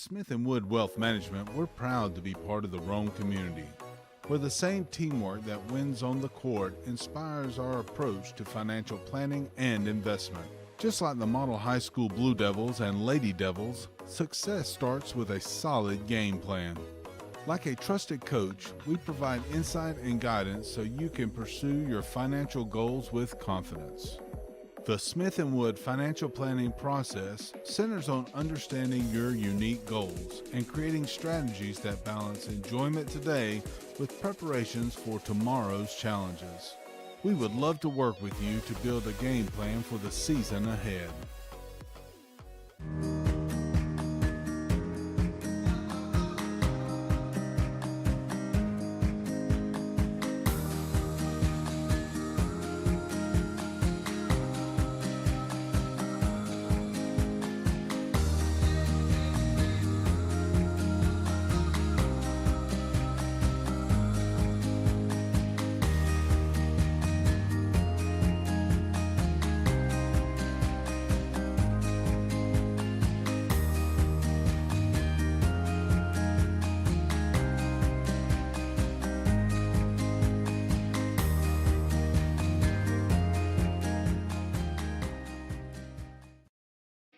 Smith & Wood Wealth Management, we're proud to be part of the Rome community, where the same teamwork that wins on the court inspires our approach to financial planning and investment. Just like the model high school Blue Devils and Lady Devils, success starts with a solid game plan. Like a trusted coach, we provide insight and guidance so you can pursue your financial goals with confidence. The Smith & Wood financial planning process centers on understanding your unique goals and creating strategies that balance enjoyment today with preparations for tomorrow's challenges. We would love to work with you to build a game plan for the season ahead.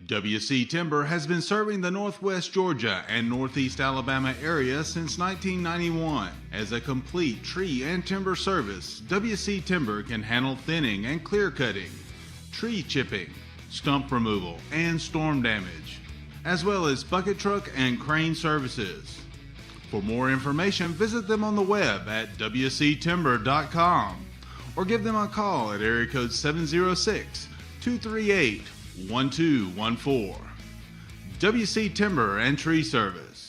WC Timber has been serving the Northwest Georgia and Northeast Alabama area since 1991. As a complete tree and timber service, WC Timber can handle thinning and clear cutting, tree chipping, stump removal, and storm damage, as well as bucket truck and crane services. For more information, visit them on the web at wctimber.com or give them a call at area code 706-238-1214. WC Timber and Tree Service.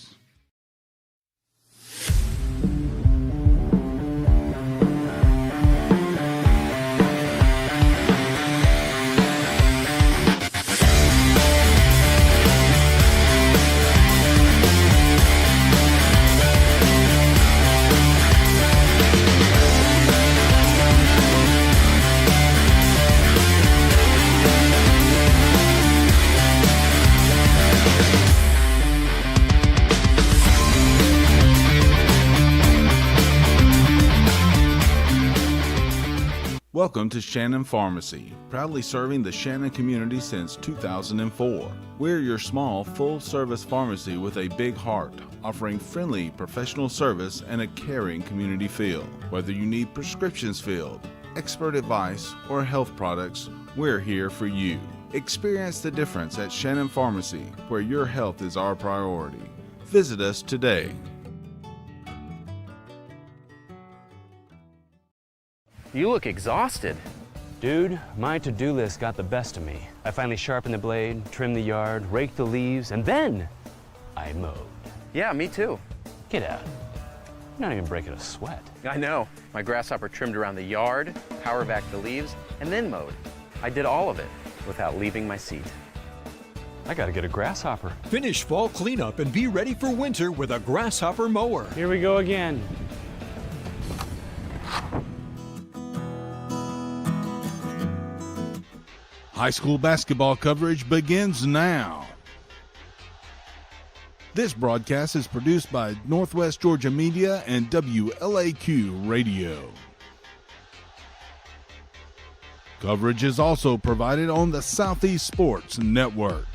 Welcome to Shannon Pharmacy, proudly serving the Shannon community since 2004. We're your small, full-service pharmacy with a big heart, offering friendly, professional service and a caring community feel. Whether you need prescriptions filled, expert advice, or health products, we're here for you. Experience the difference at Shannon Pharmacy, where your health is our priority. Visit us today. You look exhausted. Dude, my to-do list got the best of me. I finally sharpened the blade, trimmed the yard, raked the leaves, and then I mowed. Yeah, me too. Get out. You're not even breaking a sweat. I know. My grasshopper trimmed around the yard, power vacked the leaves, and then mowed. I did all of it without leaving my seat. I gotta get a grasshopper. Finish fall cleanup and be ready for winter with a grasshopper mower. Here we go again. High school basketball coverage begins now. This broadcast is produced by Northwest Georgia Media and WLAQ Radio. Coverage is also provided on the Southeast Sports Network.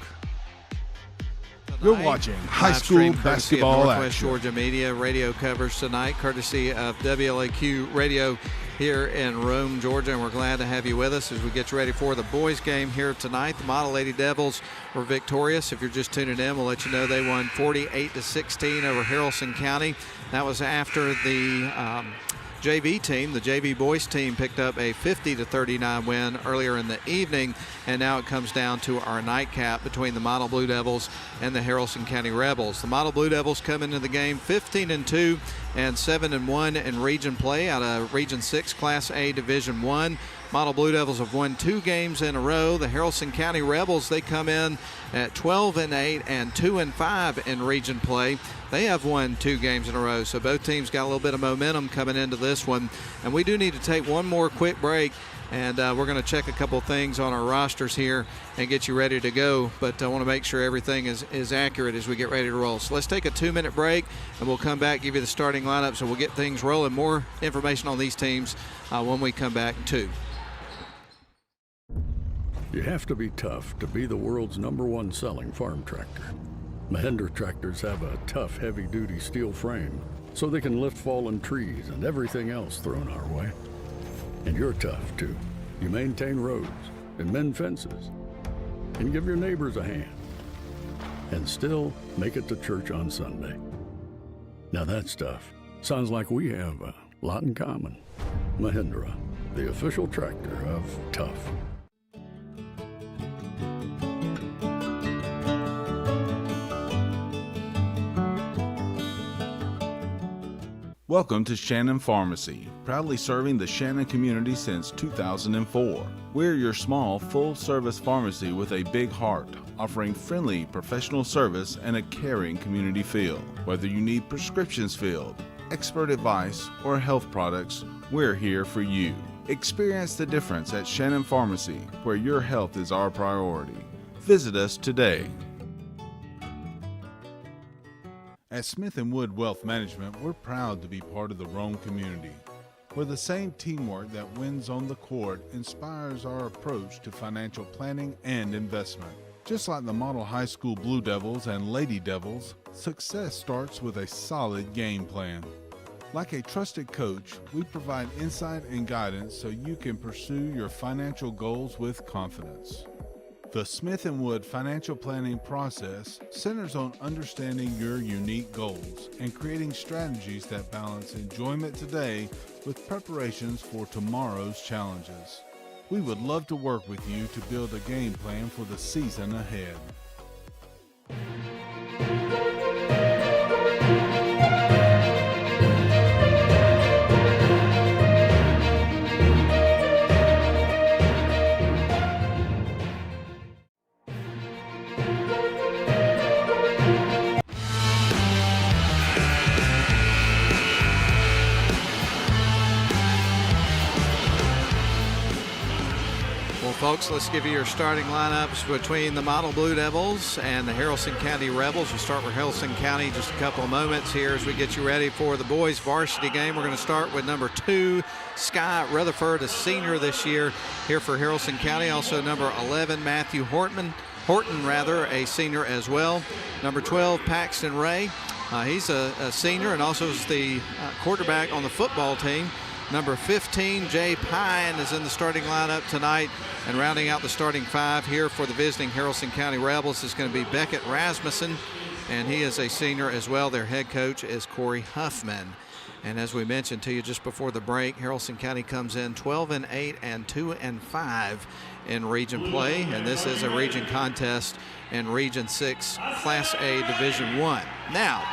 You're watching high school basketball Northwest action. Georgia Media radio coverage tonight, courtesy of WLAQ Radio here in Rome, Georgia, and we're glad to have you with us as we get you ready for the boys game here tonight. The Model Lady Devils were victorious. If you're just tuning in, we'll let you know they won 48-16 over Haralson County. That was after the JV team, the JV boys team, picked up a 50-39 win earlier in the evening, and now it comes down to our nightcap between the Model Blue Devils and the Haralson County Rebels. The Model Blue Devils come into the game 15-2 and 7-1 in region play out of Region 6 Class A Division 1. Model Blue Devils have won 2 games in a row. The Haralson County Rebels, they come in at 12-8 and 2-5 in region play. They have won 2 games in a row, so both teams got a little bit of momentum coming into this one. And we do need to take one more quick break, and we're going to check a couple things on our rosters here and get you ready to go. But I want to make sure everything is accurate as we get ready to roll. So let's take a 2-minute break, and we'll come back, give you the starting lineup, so we'll get things rolling. More information on these teams when we come back, too. You have to be tough to be the world's #1 selling farm tractor. Mahindra tractors have a tough, heavy-duty steel frame, so they can lift fallen trees and everything else thrown our way. And you're tough, too. You maintain roads and mend fences and give your neighbors a hand and still make it to church on Sunday. Now that stuff sounds like we have a lot in common. Mahindra, the official tractor of tough. Welcome to Shannon Pharmacy, proudly serving the Shannon community since 2004. We're your small, full-service pharmacy with a big heart, offering friendly, professional service and a caring community feel. Whether you need prescriptions filled, expert advice, or health products, we're here for you. Experience the difference at Shannon Pharmacy, where your health is our priority. Visit us today. At Smith & Wood Wealth Management, we're proud to be part of the Rome community, where the same teamwork that wins on the court inspires our approach to financial planning and investment. Just like the model high school Blue Devils and Lady Devils, success starts with a solid game plan. Like a trusted coach, we provide insight and guidance so you can pursue your financial goals with confidence. The Smith & Wood financial planning process centers on understanding your unique goals and creating strategies that balance enjoyment today with preparations for tomorrow's challenges. We would love to work with you to build a game plan for the season ahead. Folks, let's give you your starting lineups between the Model Blue Devils and the Haralson County Rebels. We'll start with Haralson County in just a couple of moments here as we get you ready for the boys varsity game. We're going to start with number 2, Sky Rutherford, a senior this year here for Haralson County. Also number 11, Matthew Horton, a senior as well. Number 12, Paxton Ray. He's a senior and also is the quarterback on the football team. Number 15, Jay Pine, is in the starting lineup tonight. And rounding out the starting 5 here for the visiting Haralson County Rebels is going to be Beckett Rasmussen, and he is a senior as well. Their head coach is Corey Huffman. And as we mentioned to you just before the break, Haralson County comes in 12-8 and 2-5 in region play. And this is a region contest in Region 6, Class A Division I. Now,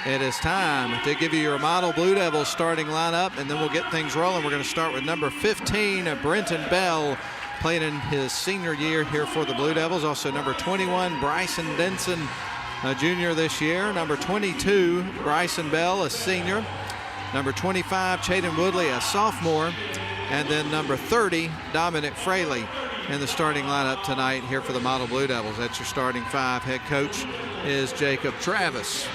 it is time to give you your Model Blue Devils starting lineup, and then we'll get things rolling. We're going to start with number 15, Brenton Bell, playing in his senior year here for the Blue Devils. Also number 21, Bryson Denson, a junior this year. Number 22, Bryson Bell, a senior. Number 25, Chaden Woodley, a sophomore. And then number 30, Dominic Fraley in the starting lineup tonight here for the Model Blue Devils. That's your starting 5. Head coach is Jacob Travis.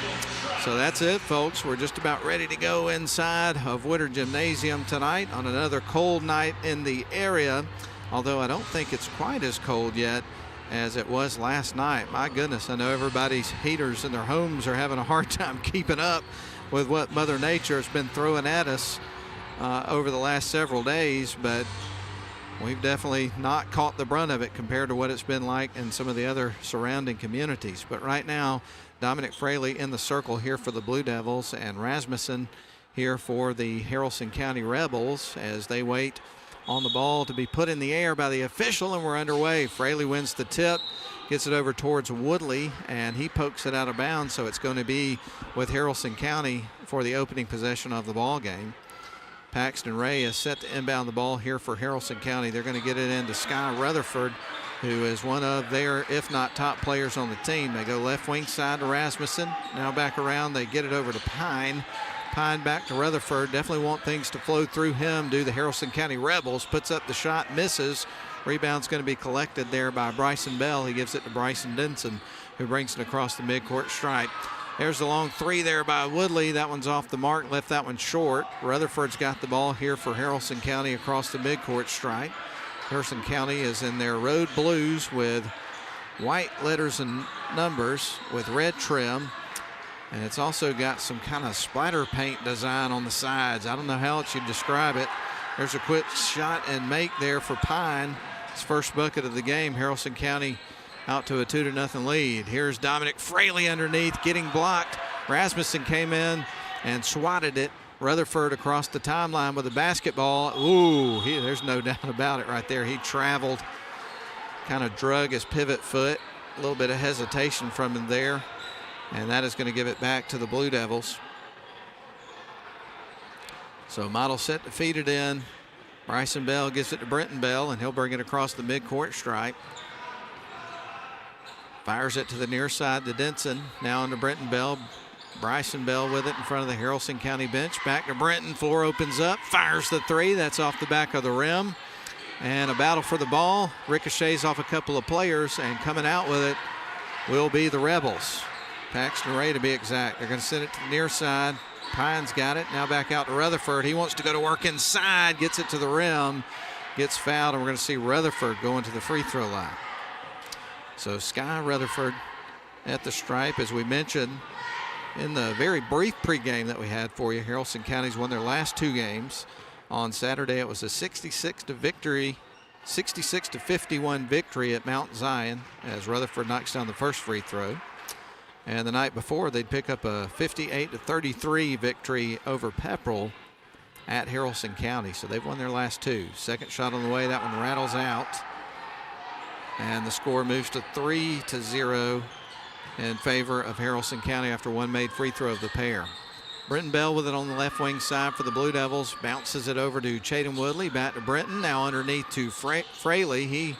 So that's it, folks. We're just about ready to go inside of Woodard Gymnasium tonight on another cold night in the area, although I don't think it's quite as cold yet as it was last night. My goodness, I know everybody's heaters in their homes are having a hard time keeping up with what Mother Nature has been throwing at us over the last several days, but we've definitely not caught the brunt of it compared to what it's been like in some of the other surrounding communities. But right now, Dominic Fraley in the circle here for the Blue Devils, and Rasmussen here for the Haralson County Rebels as they wait on the ball to be put in the air by the official, and we're underway. Fraley wins the tip, gets it over towards Woodley, and he pokes it out of bounds, so it's going to be with Haralson County for the opening possession of the ball game. Paxton Ray is set to inbound the ball here for Haralson County. They're going to get it into Sky Rutherford, who is one of their, if not top players on the team. They go left wing side to Rasmussen. Now back around, they get it over to Pine. Pine back to Rutherford. Definitely want things to flow through him. Do the Haralson County Rebels. Puts up the shot, misses. Rebound's going to be collected there by Bryson Bell. He gives it to Bryson Denson, who brings it across the midcourt stripe. There's the long three there by Woodley. That one's off the mark, left that one short. Rutherford's got the ball here for Haralson County across the midcourt stripe. Haralson County is in their road blues with white letters and numbers with red trim. And it's also got some kind of splatter paint design on the sides. I don't know how else you'd describe it. There's a quick shot and make there for Pine. His first bucket of the game. Haralson County out to a 2-0 lead. Here's Dominic Fraley underneath, getting blocked. Rasmussen came in and swatted it. Rutherford across the timeline with a basketball. Ooh, there's no doubt about it right there. He traveled, kind of drug his pivot foot. A little bit of hesitation from him there. And that is going to give it back to the Blue Devils. So Model set to feed it in. Bryson Bell gives it to Brenton Bell, and he'll bring it across the midcourt stripe. Fires it to the near side to Denson. Now into Brenton Bell. Bryson Bell with it in front of the Haralson County bench. Back to Brenton. Floor opens up. Fires the three. That's off the back of the rim. And a battle for the ball. Ricochets off a couple of players, and coming out with it will be the Rebels. Paxton Ray to be exact. They're going to send it to the near side. Pine's got it. Now back out to Rutherford. He wants to go to work inside. Gets it to the rim. Gets fouled, and we're going to see Rutherford going to the free throw line. So Sky Rutherford at the stripe, as we mentioned in the very brief pregame that we had for you. Haralson County's won their last two games. On Saturday, it was a 66-51 victory at Mount Zion as Rutherford knocks down the first free throw. And the night before, they'd pick up a 58-33 victory over Pepperell at Haralson County. So they've won their last two. Second shot on the way, that one rattles out. And the score moves to 3-0 in favor of Haralson County after one made free throw of the pair. Brenton Bell with it on the left wing side for the Blue Devils. Bounces it over to Chatham Woodley. Back to Brenton. Now underneath to Fraley. He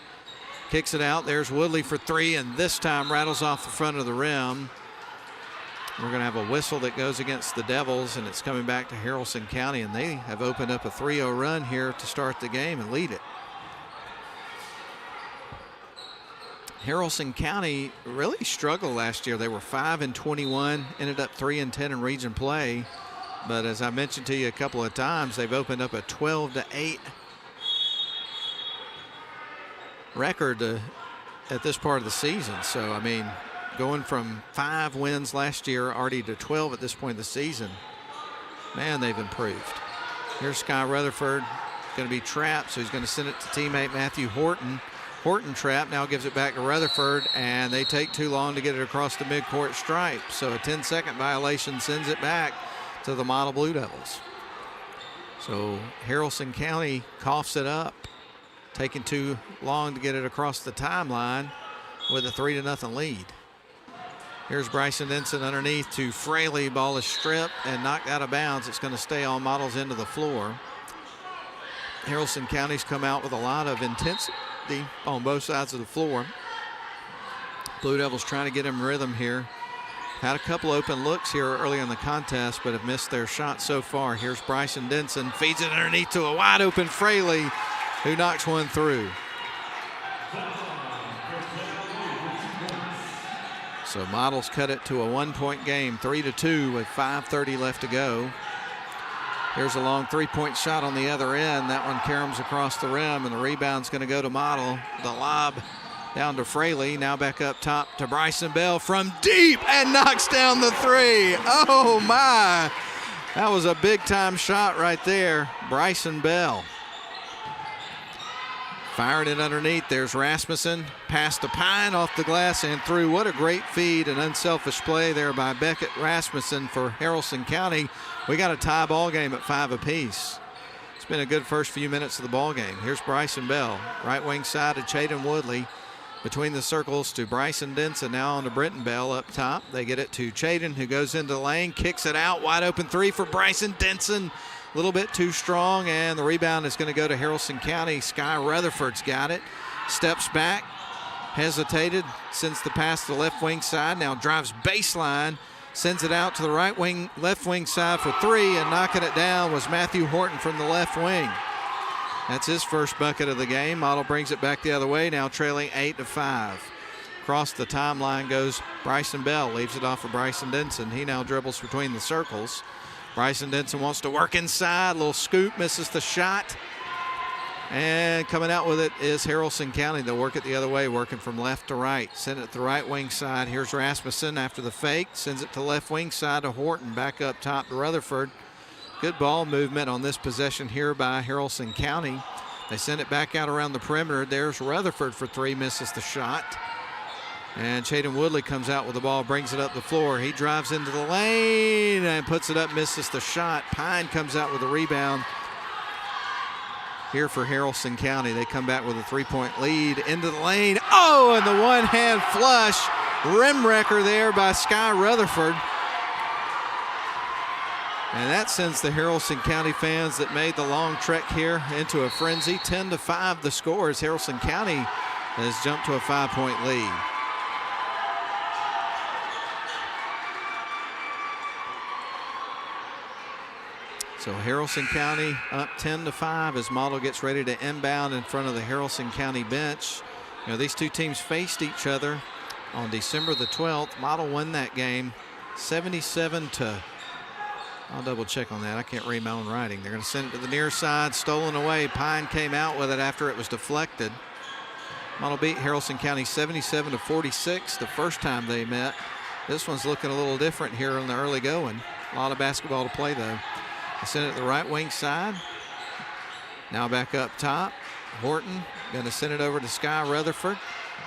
kicks it out. There's Woodley for three, and this time rattles off the front of the rim. We're going to have a whistle that goes against the Devils, and it's coming back to Haralson County, and they have opened up a 3-0 run here to start the game and lead it. Haralson County really struggled last year. They were 5-21, ended up 3-10 in region play. But as I mentioned to you a couple of times, they've opened up a 12-8 record at this part of the season. So, I mean, going from 5 wins last year already to 12 at this point of the season, man, they've improved. Here's Sky Rutherford, going to be trapped, so he's going to send it to teammate Matthew Horton. Horton trapped, now gives it back to Rutherford, and they take too long to get it across the midcourt stripe. So a 10-second violation sends it back to the Model Blue Devils. So Haralson County coughs it up, taking too long to get it across the timeline with a 3-0 lead. Here's Bryson Denson underneath to Fraley. Ball is stripped and knocked out of bounds. It's going to stay on Model's end of the floor. Haralson County's come out with a lot of intensity on both sides of the floor. Blue Devils trying to get him rhythm here. Had a couple open looks here early in the contest, but have missed their shot so far. Here's Bryson Denson, feeds it underneath to a wide open Fraley, who knocks one through. So Models cut it to a 1-point game, 3-2 with 5:30 left to go. Here's a long three-point shot on the other end. That one caroms across the rim, and the rebound's going to go to Model. The lob down to Fraley. Now back up top to Bryson Bell from deep and knocks down the three. Oh, my. That was a big-time shot right there. Bryson Bell. Firing it underneath. There's Rasmussen. Pass to Pine off the glass and through. What a great feed and unselfish play there by Beckett Rasmussen for Haralson County. We got a tie ball game at 5 apiece. It's been a good first few minutes of the ball game. Here's Bryson Bell. Right wing side to Chatham Woodley. Between the circles to Bryson Denson. Now on to Brenton Bell up top. They get it to Chatham, who goes into the lane. Kicks it out. Wide open three for Bryson Denson. A little bit too strong, and the rebound is going to go to Haralson County. Sky Rutherford's got it. Steps back, hesitated, sends the pass to the left wing side, now drives baseline, sends it out to the right wing, left wing side for three, and knocking it down was Matthew Horton from the left wing. That's his first bucket of the game. Model brings it back the other way, now trailing 8-5. Across the timeline goes Bryson Bell, leaves it off of Bryson Denson. He now dribbles between the circles. Bryson Denson wants to work inside, little scoop, misses the shot. And coming out with it is Haralson County. They'll work it the other way, working from left to right. Send it to the right wing side. Here's Rasmussen after the fake. Sends it to left wing side to Horton. Back up top to Rutherford. Good ball movement on this possession here by Haralson County. They send it back out around the perimeter. There's Rutherford for three, misses the shot. And Chaden Woodley comes out with the ball, brings it up the floor. He drives into the lane and puts it up, misses the shot. Pine comes out with a rebound here for Haralson County. They come back with a three-point lead into the lane. Oh, and the one-hand flush. Rim wrecker there by Sky Rutherford. And that sends the Haralson County fans that made the long trek here into a frenzy. 10-5 the score as Haralson County has jumped to a 5-point lead. So Haralson County up 10-5 as Model gets ready to inbound in front of the Haralson County bench. You know, these two teams faced each other on December the 12th. Model won that game 77 to, I'll double check on that. I can't read my own writing. They're going to send it to the near side, stolen away. Pine came out with it after it was deflected. Model beat Haralson County 77-46 the first time they met. This one's looking a little different here in the early going. A lot of basketball to play though. They send it to the right wing side. Now back up top. Horton going to send it over to Sky Rutherford.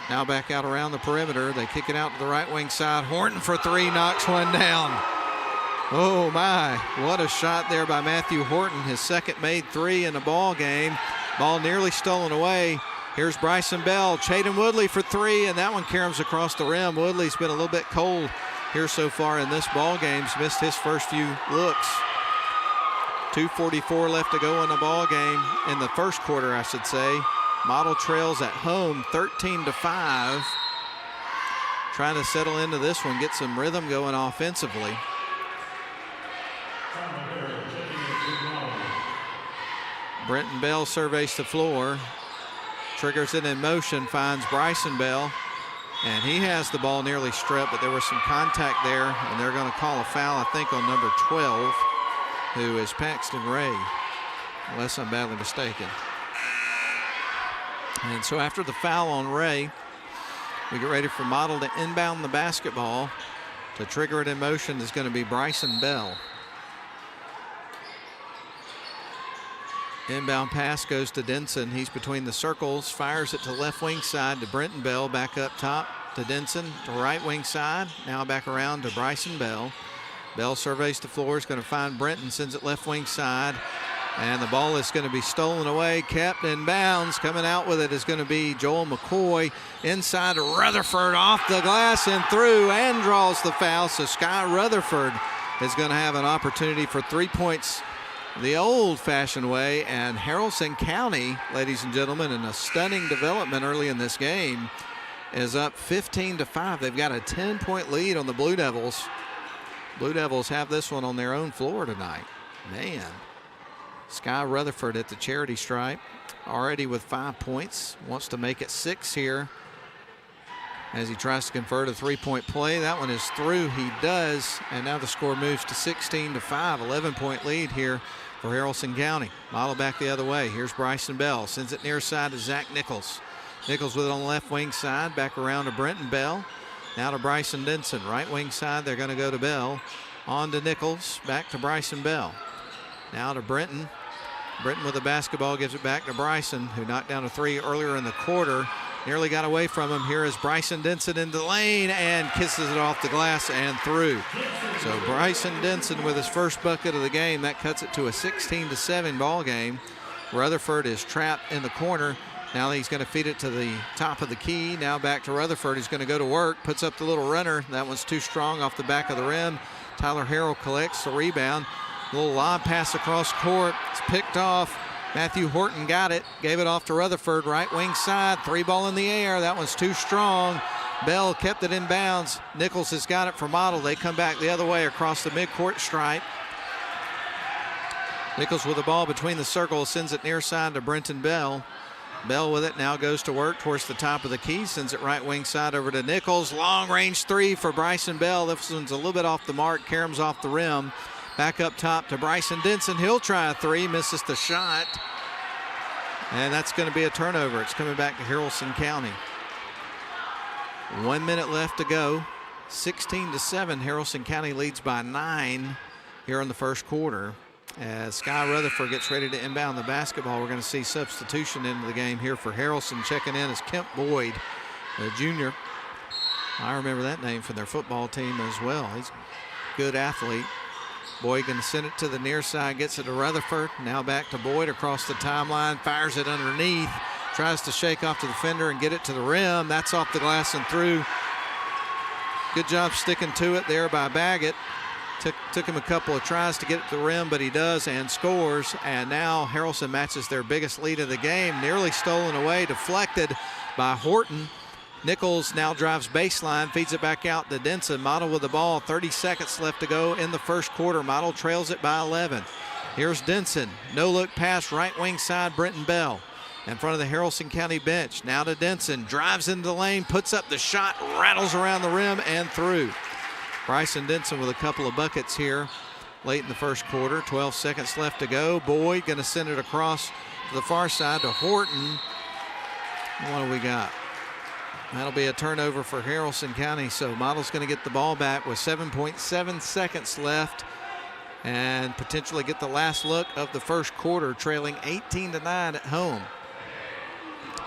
Now back out around the perimeter. They kick it out to the right wing side. Horton for three, knocks one down. Oh my, what a shot there by Matthew Horton. His second made three in the ball game. Ball nearly stolen away. Here's Bryson Bell. Chaden Woodley for three, and that one caroms across the rim. Woodley's been a little bit cold here so far in this ball game. He's missed his first few looks. 2:44 left to go in the ball game, in the first quarter, I should say. Model trails at home 13-5. Trying to settle into this one, get some rhythm going offensively. Brenton Bell surveys the floor, triggers it in motion, finds Bryson Bell, and he has the ball nearly stripped, but there was some contact there, and they're going to call a foul, I think, on number 12. Who is Paxton Ray, unless I'm badly mistaken. And so after the foul on Ray, we get ready for Model to inbound the basketball. To trigger it in motion is going to be Bryson Bell. Inbound pass goes to Denson. He's between the circles, fires it to left wing side to Brenton Bell, back up top to Denson, to right wing side, now back around to Bryson Bell. Bell surveys the floor, is going to find Brenton, sends it left wing side, and the ball is going to be stolen away, kept in bounds. Coming out with it is going to be Joel McCoy. Inside to Rutherford, off the glass and through, and draws the foul. So Sky Rutherford is going to have an opportunity for 3 points the old-fashioned way, and Haralson County, ladies and gentlemen, in a stunning development early in this game, is up 15-5. They've got a 10-point lead on the Blue Devils. Blue Devils have this one on their own floor tonight. Man, Sky Rutherford at the charity stripe, already with 5 points, wants to make it 6 here as he tries to convert a three-point play. That one is through, he does, and now the score moves to 16-5, 11-point lead here for Haralson County. Model back the other way. Here's Bryson Bell, sends it near side to Zach Nichols. Nichols with it on the left wing side, back around to Brenton Bell. Now to Bryson Denson, right wing side, they're going to go to Bell. On to Nichols, back to Bryson Bell. Now to Brenton. Brenton with the basketball, gives it back to Bryson, who knocked down a three earlier in the quarter. Nearly got away from him. Here is Bryson Denson into the lane and kisses it off the glass and through. So Bryson Denson with his first bucket of the game. That cuts it to a 16-7 ball game. Rutherford is trapped in the corner. Now he's going to feed it to the top of the key. Now back to Rutherford. He's going to go to work, puts up the little runner. That one's too strong off the back of the rim. Tyler Harrell collects the rebound. Little lob pass across court. It's picked off Matthew Horton got it, gave it off to Rutherford, right wing side, 3-ball in the air. That one's too strong. Bell kept it in bounds. Nichols has got it for Model. They come back the other way across the midcourt stripe. Nichols with the ball between the circles, sends it near side to Brenton Bell. Bell with it, now goes to work towards the top of the key, sends it right wing side over to Nichols. Long range three for Bryson Bell. This one's a little bit off the mark. Karam's off the rim. Back up top to Bryson Denson. He'll try a three, misses the shot. And that's going to be a turnover. It's coming back to Haralson County. 1 minute left to go. 16-7, Haralson County leads by 9 here in the first quarter. As Sky Rutherford gets ready to inbound the basketball, we're going to see substitution into the game here for Haralson. Checking in is Kemp Boyd, a junior. I remember that name from their football team as well. He's a good athlete. Boyd going to send it to the near side, gets it to Rutherford. Now back to Boyd across the timeline, fires it underneath, tries to shake off the defender and get it to the rim. That's off the glass and through. Good job sticking to it there by Baggett. Took him a couple of tries to get it to the rim, but he does and scores. And now Haralson matches their biggest lead of the game. Nearly stolen away, deflected by Horton. Nichols now drives baseline, feeds it back out to Denson. Model with the ball, 30 seconds left to go in the first quarter. Model trails it by 11. Here's Denson, no look pass, right wing side, Brenton Bell. In front of the Haralson County bench, now to Denson, drives into the lane, puts up the shot, rattles around the rim and through. Bryson Denson with a couple of buckets here late in the first quarter. 12 seconds left to go. Boyd going to send it across to the far side to Horton. What do we got? That'll be a turnover for Haralson County. So Model's going to get the ball back with 7.7 seconds left and potentially get the last look of the first quarter, trailing 18-9 at home.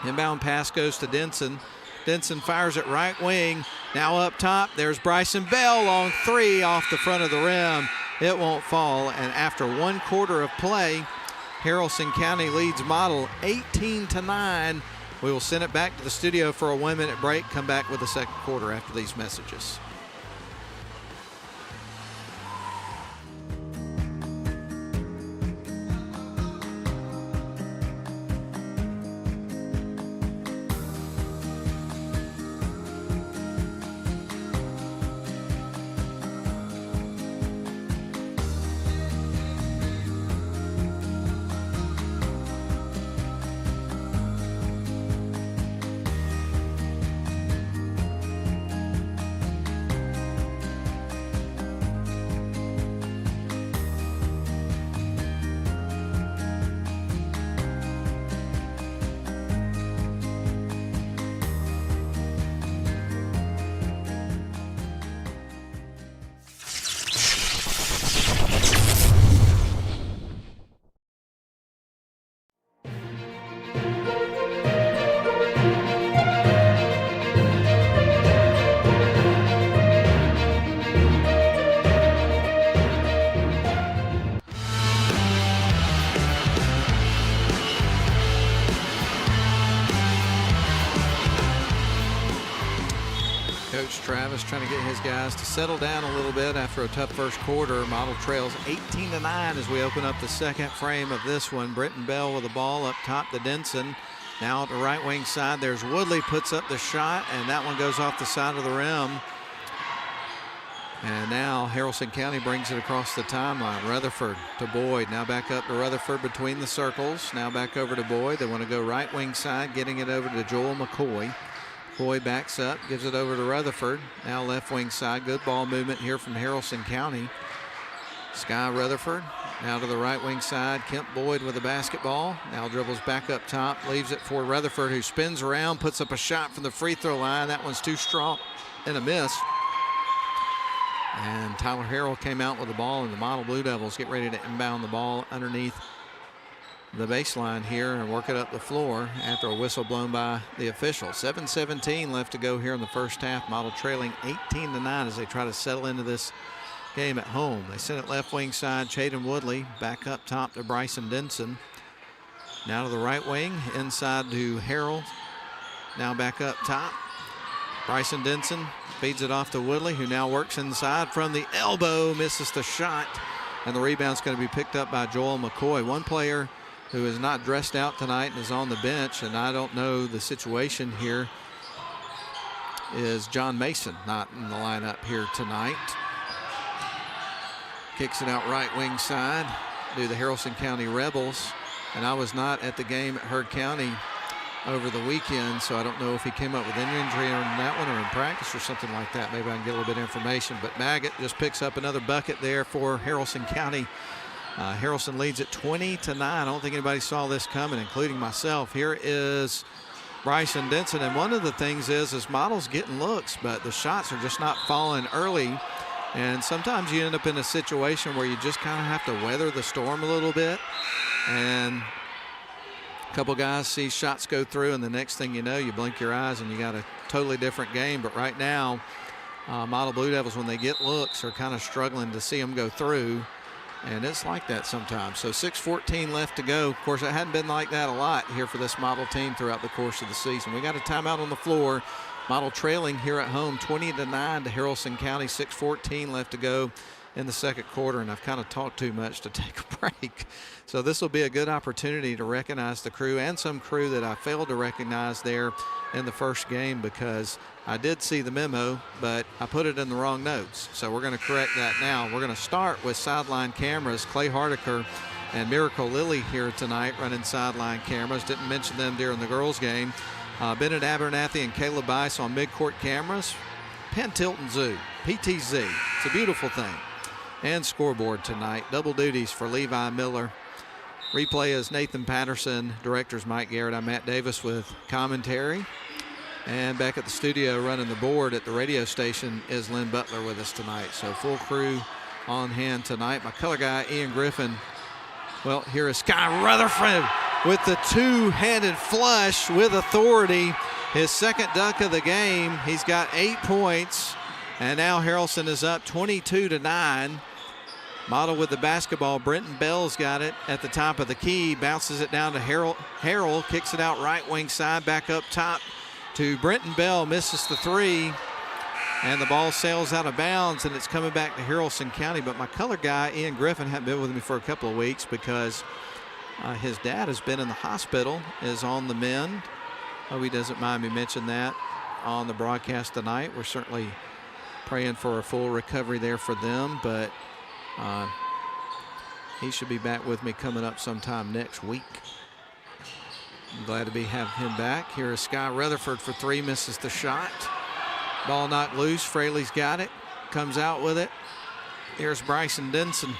Inbound pass goes to Denson. Denson fires it right wing. Now up top, there's Bryson Bell, long three off the front of the rim. It won't fall, and after 1 quarter of play, Haralson County leads Model 18-9. We will send it back to the studio for a 1 minute break, come back with the second quarter after these messages. Travis trying to get his guys to settle down a little bit after a tough first quarter. Model trails 18-9 as we open up the second frame of this one. Brenton Bell with the ball up top to Denson. Now at the right wing side, there's Woodley, puts up the shot, and that one goes off the side of the rim. And now Haralson County brings it across the timeline. Rutherford to Boyd. Now back up to Rutherford between the circles. Now back over to Boyd. They want to go right wing side, getting it over to Joel McCoy. Boyd backs up, gives it over to Rutherford. Now left wing side. Good ball movement here from Haralson County. Sky Rutherford now to the right wing side. Kemp Boyd with the basketball. Now dribbles back up top, leaves it for Rutherford, who spins around, puts up a shot from the free throw line. That one's too strong and a miss. And Tyler Harrell came out with the ball, and the Model Blue Devils get ready to inbound the ball underneath the baseline here and work it up the floor after a whistle blown by the official. 7:17 left to go here in the first half. Model trailing 18-9 as they try to settle into this game at home. They send it left wing side. Chaden Woodley back up top to Bryson Denson. Now to the right wing, inside to Harold. Now back up top. Bryson Denson feeds it off to Woodley, who now works inside from the elbow, misses the shot, and the rebound's going to be picked up by Joel McCoy. One player who is not dressed out tonight and is on the bench, and I don't know the situation here, is John Mason not in the lineup here tonight. Kicks it out right wing side to the Haralson County Rebels. And I was not at the game at Heard County over the weekend, so I don't know if he came up with an injury on that one or in practice or something like that. Maybe I can get a little bit of information. But Maggott just picks up another bucket there for Haralson County. Haralson leads at 20-9. I don't think anybody saw this coming, including myself. Here is Bryson Denson, and one of the things is Model's getting looks, but the shots are just not falling early, and sometimes you end up in a situation where you just kind of have to weather the storm a little bit, and a couple guys see shots go through, and the next thing you know, you blink your eyes and you got a totally different game. But right now, Model Blue Devils, when they get looks, are kind of struggling to see them go through. And it's like that sometimes. So 6:14 left to go. Of course, it hadn't been like that a lot here for this Model team throughout the course of the season. We got a timeout on the floor. Model trailing here at home 20-9 to Haralson County. 6:14 left to go in the second quarter, and I've kind of talked too much to take a break. So this will be a good opportunity to recognize the crew and some crew that I failed to recognize there in the first game, because I did see the memo, but I put it in the wrong notes. So we're going to correct that now. We're going to start with sideline cameras. Clay Hardiker and Miracle Lilly here tonight running sideline cameras. Didn't mention them during the girls' game. Bennett Abernathy and Caleb Bice on midcourt cameras. Penn Tilton Zoo, PTZ. It's a beautiful thing. And scoreboard tonight. Double duties for Levi Miller. Replay is Nathan Patterson. Director's Mike Garrett. I'm Matt Davis with commentary. And back at the studio running the board at the radio station is Lynn Butler with us tonight. So full crew on hand tonight. My color guy, Ian Griffin. Well, here is Sky Rutherford with the two-handed flush with authority. His second dunk of the game. He's got 8 points. And now Haralson is up 22-9. Model with the basketball. Brenton Bell's got it at the top of the key. Bounces it down to Harrell. Kicks it out right wing side. Back up top to Brenton Bell. Misses the three. And the ball sails out of bounds, and it's coming back to Haralson County. But my color guy, Ian Griffin, hadn't been with me for a couple of weeks because his dad has been in the hospital, is on the mend. Hope he doesn't mind me mentioning that on the broadcast tonight. We're certainly praying for a full recovery there for them, but he should be back with me coming up sometime next week. I'm glad to have him back. Here is Sky Rutherford for three, misses the shot. Ball knocked loose. Fraley's got it, comes out with it. Here's Bryson Denson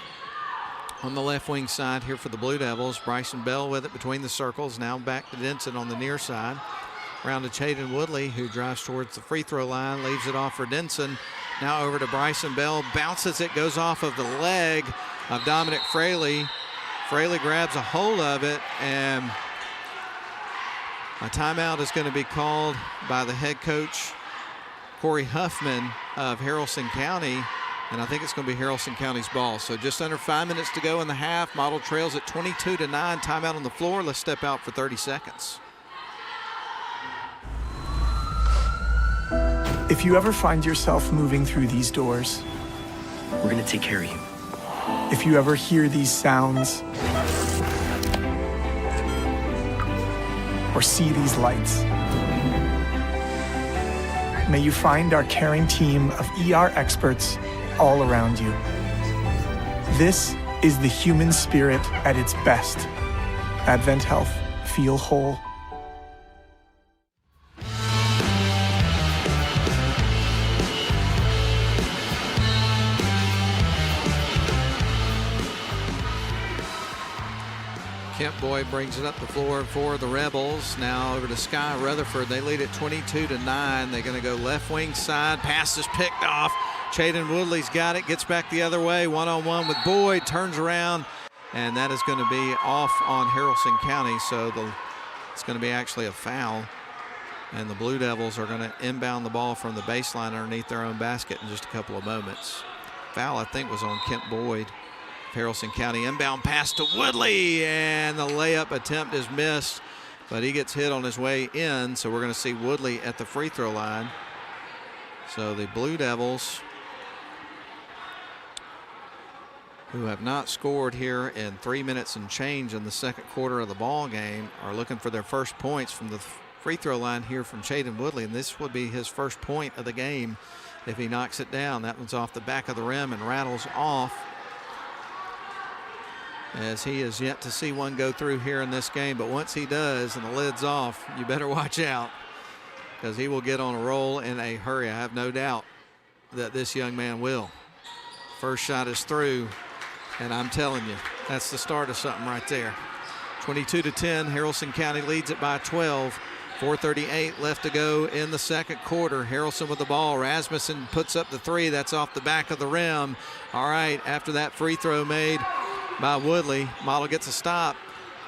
on the left wing side here for the Blue Devils. Bryson Bell with it between the circles. Now back to Denson on the near side. Round to Chaden Woodley, who drives towards the free throw line, leaves it off for Denson. Now over to Bryson Bell, bounces it, goes off of the leg of Dominic Fraley. Fraley grabs a hold of it, and a timeout is going to be called by the head coach, Corey Huffman of Haralson County, and I think it's going to be Haralson County's ball. So just under 5 minutes to go in the half. Model trails at 22-9. Timeout on the floor. Let's step out for 30 seconds. If you ever find yourself moving through these doors, we're going to take care of you. If you ever hear these sounds or see these lights, may you find our caring team of ER experts all around you. This is the human spirit at its best. Advent Health. Feel whole. Kemp Boyd brings it up the floor for the Rebels. Now over to Sky Rutherford. They lead at 22-9. They're going to go left wing side. Pass is picked off. Chaden Woodley's got it. Gets back the other way. One-on-one with Boyd. Turns around. And that is going to be off on Haralson County. So it's going to be actually a foul. And the Blue Devils are going to inbound the ball from the baseline underneath their own basket in just a couple of moments. Foul, I think, was on Kemp Boyd. Haralson County inbound pass to Woodley, and the layup attempt is missed, but he gets hit on his way in, so we're going to see Woodley at the free throw line. So the Blue Devils who have not scored here in 3 minutes and change in the second quarter of the ball game, are looking for their first points from the free throw line here from Chaden Woodley, and this would be his first point of the game if he knocks it down. That one's off the back of the rim and rattles off, as he is yet to see one go through here in this game. But once he does and the lid's off, you better watch out, because he will get on a roll in a hurry. I have no doubt that this young man will. First shot is through, and I'm telling you, that's the start of something right there. 22-10, Haralson County leads it by 12. 4:38 left to go in the second quarter. Haralson with the ball. Rasmussen puts up the three. That's off the back of the rim. All right, after that free throw made by Woodley, Model gets a stop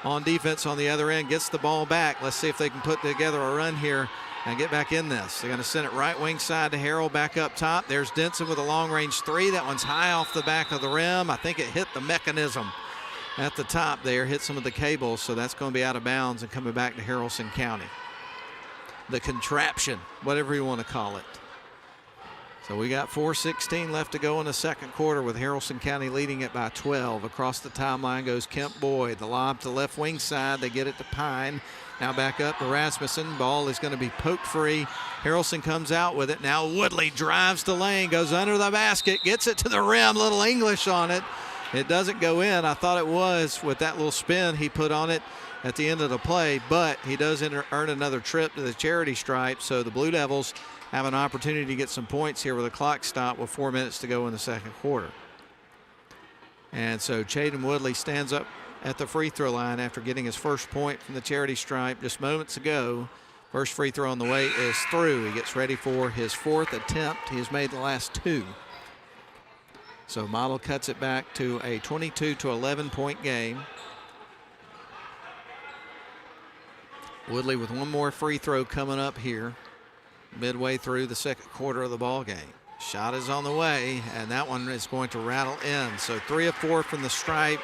on defense on the other end, gets the ball back. Let's see if they can put together a run here and get back in this. They're going to send it right wing side to Harrell, back up top. There's Denson with a long-range three. That one's high off the back of the rim. I think it hit the mechanism at the top there, hit some of the cables, so that's going to be out of bounds and coming back to Haralson County. The contraption, whatever you want to call it. So we got 4:16 left to go in the second quarter with Haralson County leading it by 12. Across the timeline goes Kemp Boyd. The lob to left wing side. They get it to Pine. Now back up to Rasmussen. Ball is going to be poked free. Haralson comes out with it. Now Woodley drives the lane, goes under the basket, gets it to the rim. Little English on it. It doesn't go in. I thought it was with that little spin he put on it at the end of the play, but he does earn another trip to the charity stripe. So the Blue Devils have an opportunity to get some points here with a clock stop with 4 minutes to go in the second quarter. And so Chaden Woodley stands up at the free throw line after getting his first point from the charity stripe just moments ago. First free throw on the way is through. He gets ready for his fourth attempt. He has made the last two. So Model cuts it back to a 22-11 point game. Woodley with one more free throw coming up here midway through the second quarter of the ball game. Shot is on the way, and that one is going to rattle in. So 3 of 4 from the stripe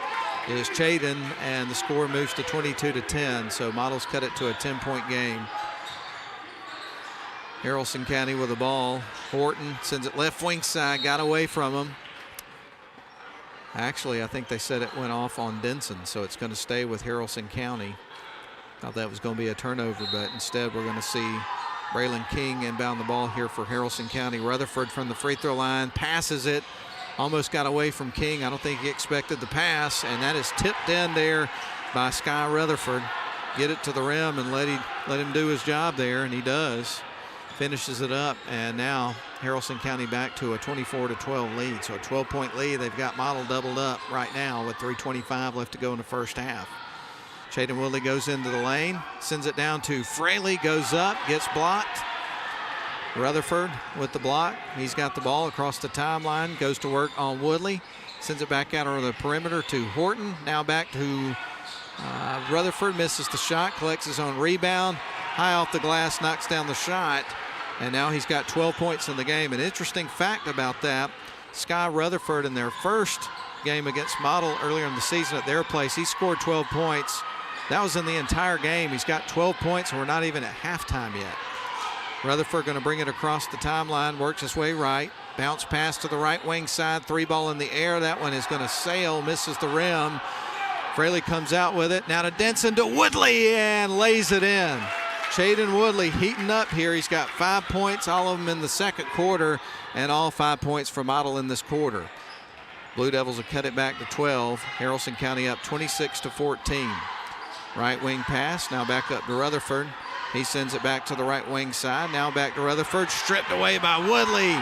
is Chaden, and the score moves to 22-10. So Models cut it to a 10-point game. Haralson County with the ball. Horton sends it left wing side, got away from him. Actually, I think they said it went off on Denson, so it's going to stay with Haralson County. Thought that was going to be a turnover, but instead we're going to see Braylon King inbound the ball here for Haralson County. Rutherford from the free throw line passes it. Almost got away from King. I don't think he expected the pass, and that is tipped in there by Sky Rutherford. Get it to the rim and let him do his job there, and he does. Finishes it up, and now Haralson County back to a 24-12 lead. So a 12-point lead. They've got Model doubled up right now with 3:25 left to go in the first half. Chaden Woodley goes into the lane, sends it down to Fraley, goes up, gets blocked. Rutherford with the block. He's got the ball across the timeline, goes to work on Woodley, sends it back out on the perimeter to Horton. Now back to Rutherford, misses the shot, collects his own rebound. High off the glass, knocks down the shot, and now he's got 12 points in the game. An interesting fact about that, Sky Rutherford in their first game against Model earlier in the season at their place, he scored 12 points. That was in the entire game. He's got 12 points, and we're not even at halftime yet. Rutherford going to bring it across the timeline, works his way right. Bounce pass to the right wing side, three ball in the air. That one is going to sail, misses the rim. Fraley comes out with it. Now to Denson, to Woodley, and lays it in. Chaden Woodley heating up here. He's got 5 points, all of them in the second quarter, and all 5 points for Model in this quarter. Blue Devils will cut it back to 12. Haralson County up 26-14. Right wing pass, now back up to Rutherford. He sends it back to the right wing side. Now back to Rutherford, stripped away by Woodley.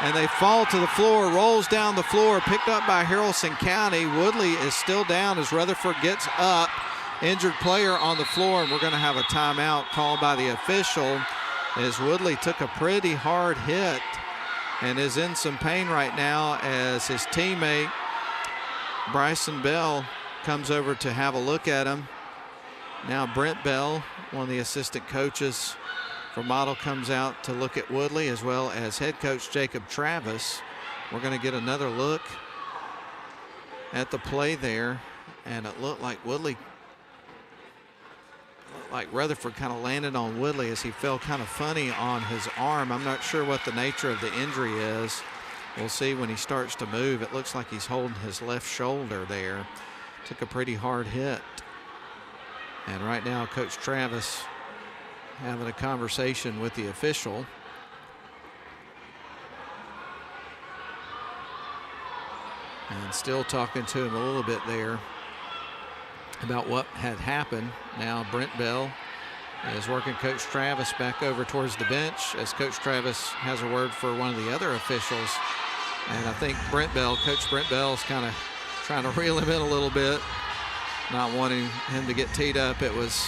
And they fall to the floor, rolls down the floor, picked up by Haralson County. Woodley is still down as Rutherford gets up. Injured player on the floor, and we're going to have a timeout called by the official as Woodley took a pretty hard hit and is in some pain right now as his teammate Bryson Bell comes over to have a look at him. Now Brent Bell, one of the assistant coaches for Model, comes out to look at Woodley, as well as head coach Jacob Travis. We're going to get another look at the play there, and it looked like Rutherford kind of landed on Woodley as he fell kind of funny on his arm. I'm not sure what the nature of the injury is. We'll see when he starts to move. It looks like he's holding his left shoulder there. Took a pretty hard hit. And right now, Coach Travis having a conversation with the official. And still talking to him a little bit there about what had happened. Now Brent Bell is working Coach Travis back over towards the bench as Coach Travis has a word for one of the other officials. And I think Coach Brent Bell is kind of trying to reel him in a little bit, not wanting him to get teed up. It was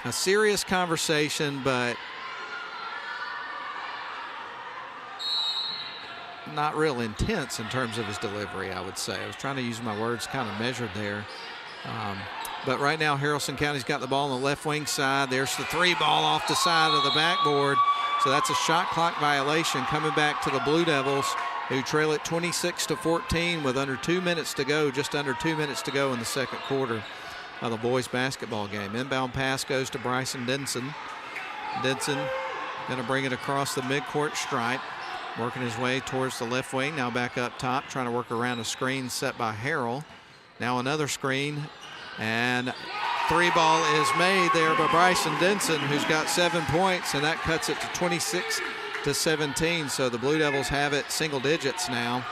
a serious conversation, but not real intense in terms of his delivery, I would say. I was trying to use my words kind of measured there. But right now, Haralson County's got the ball on the left wing side. There's the three ball off the side of the backboard. So that's a shot clock violation coming back to the Blue Devils, who trail it 26-14 with under 2 minutes to go, just under 2 minutes to go in the second quarter of the boys basketball game. Inbound pass goes to Bryson Denson. Denson going to bring it across the midcourt stripe, working his way towards the left wing. Now back up top, trying to work around a screen set by Harrell. Now another screen, and three ball is made there by Bryson Denson, who's got 7 points, and that cuts it to 26-17. So the Blue Devils have it single digits now,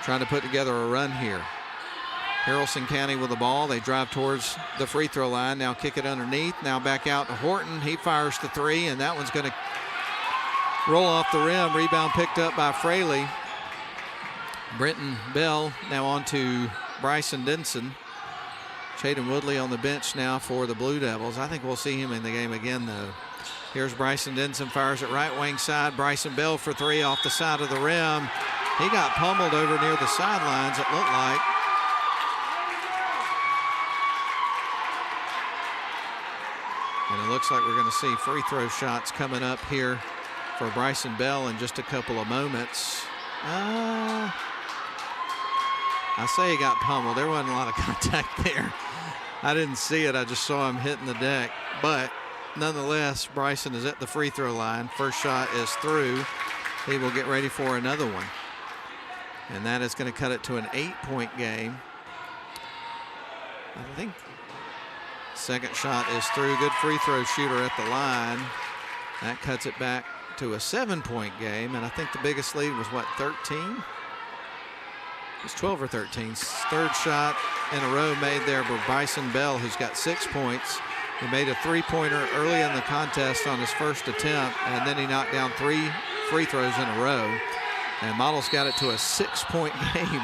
trying to put together a run here. Haralson County with the ball. They drive towards the free throw line. Now kick it underneath. Now back out to Horton. He fires the three, and that one's going to roll off the rim. Rebound picked up by Fraley. Brenton Bell now on to Bryson Denson. Shaden Woodley on the bench now for the Blue Devils. I think we'll see him in the game again, though. Here's Bryson Denson, fires it right wing side. Bryson Bell for three off the side of the rim. He got pummeled over near the sidelines, it looked like. And it looks like we're going to see free throw shots coming up here for Bryson Bell in just a couple of moments. I say he got pummeled. There wasn't a lot of contact there. I didn't see it. I just saw him hitting the deck. But nonetheless, Bryson is at the free throw line. First shot is through. He will get ready for another one. And that is going to cut it to an 8-point game. I think second shot is through. Good free throw shooter at the line. That cuts it back to a 7-point game. And I think the biggest lead was, what, 13? It's 12 or 13. Third shot in a row made there by Bryson Bell, who's got 6 points. He made a three-pointer early in the contest on his first attempt, and then he knocked down 3 free throws in a row. And Model's got it to a 6-point game.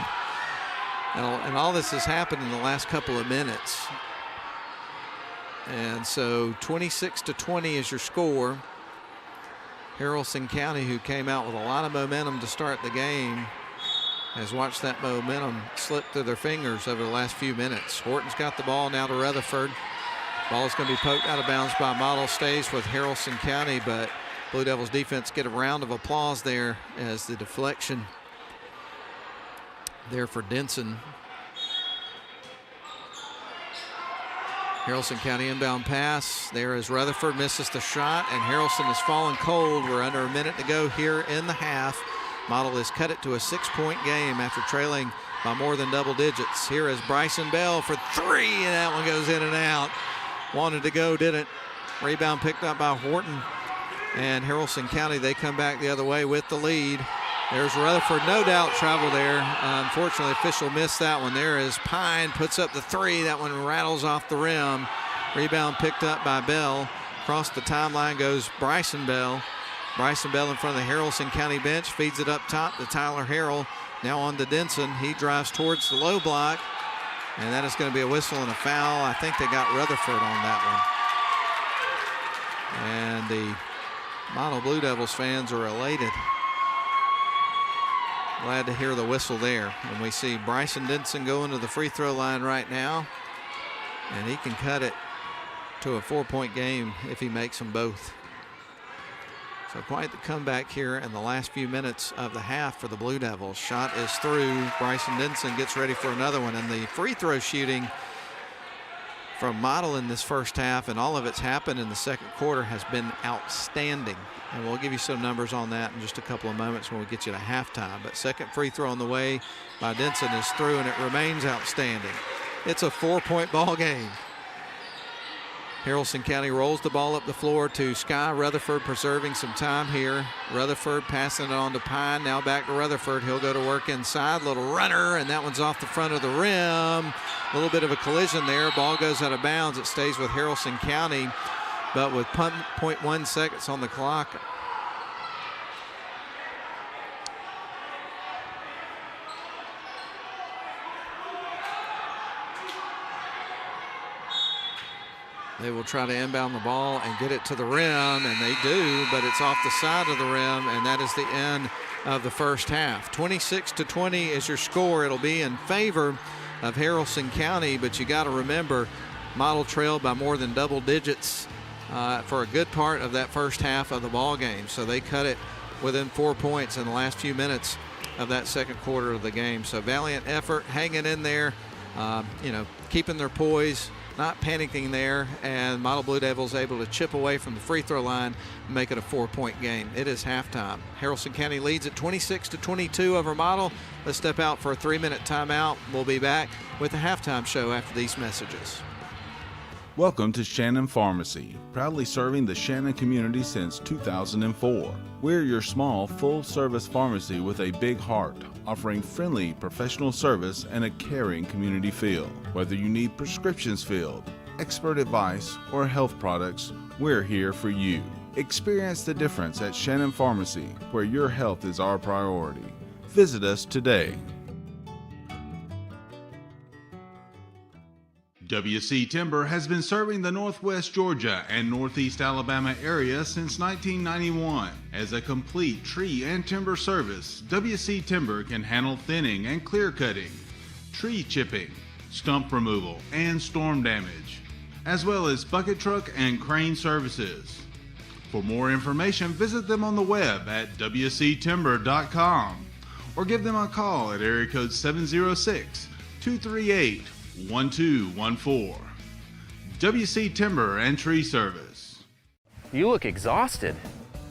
And all this has happened in the last couple of minutes. And so 26-20 is your score. Haralson County, who came out with a lot of momentum to start the game, has watched that momentum slip through their fingers over the last few minutes. Horton's got the ball now to Rutherford. Ball's going to be poked out of bounds by Model. Stays with Haralson County, but Blue Devils defense get a round of applause there as the deflection there for Denson. Haralson County inbound pass. There is Rutherford, misses the shot, and Haralson has fallen cold. We're under a minute to go here in the half. Model has cut it to a 6-point game after trailing by more than double digits. Here is Bryson Bell for three, and that one goes in and out. Wanted to go, didn't. Rebound picked up by Horton. And Haralson County, they come back the other way with the lead. There's Rutherford, no doubt travel there. Unfortunately, official missed that one. There is Pine, puts up the three. That one rattles off the rim. Rebound picked up by Bell. Across the timeline goes Bryson Bell. Bryson Bell in front of the Haralson County bench, feeds it up top to Tyler Harrell. Now on to Denson. He drives towards the low block, and that is going to be a whistle and a foul. I think they got Rutherford on that one. And the Model Blue Devils fans are elated. Glad to hear the whistle there. And we see Bryson Denson going to the free throw line right now, and he can cut it to a 4-point game if he makes them both. So quite the comeback here in the last few minutes of the half for the Blue Devils. Shot is through. Bryson Denson gets ready for another one. And the free throw shooting from Model in this first half, and all of it's happened in the second quarter, has been outstanding. And we'll give you some numbers on that in just a couple of moments when we get you to halftime. But second free throw on the way by Denson is through, and it remains outstanding. It's a 4-point ball game. Haralson County rolls the ball up the floor to Sky Rutherford, preserving some time here. Rutherford passing it on to Pine. Now back to Rutherford. He'll go to work inside. Little runner, and that one's off the front of the rim. A little bit of a collision there. Ball goes out of bounds. It stays with Haralson County, but with 0.1 seconds on the clock. They will try to inbound the ball and get it to the rim, and they do, but it's off the side of the rim, and that is the end of the first half. 26-20 is your score. It'll be in favor of Haralson County, but you got to remember, Model trailed by more than double digits for a good part of that first half of the ball game. So they cut it within 4 points in the last few minutes of that second quarter of the game. So valiant effort, hanging in there, keeping their poise, not panicking there, and Model Blue Devils able to chip away from the free throw line and make it a 4-point game. It is halftime. Haralson County leads at 26-22 over Model. Let's step out for a 3-minute timeout. We'll be back with the halftime show after these messages. Welcome to Shannon Pharmacy, proudly serving the Shannon community since 2004. We're your small, full-service pharmacy with a big heart, offering friendly, professional service and a caring community feel. Whether you need prescriptions filled, expert advice, or health products, we're here for you. Experience the difference at Shannon Pharmacy, where your health is our priority. Visit us today. WC Timber has been serving the Northwest Georgia and Northeast Alabama area since 1991. As a complete tree and timber service, WC Timber can handle thinning and clear cutting, tree chipping, stump removal, and storm damage, as well as bucket truck and crane services. For more information, visit them on the web at wctimber.com or give them a call at area code 706-238-1214. WC Timber and Tree Service. You look exhausted.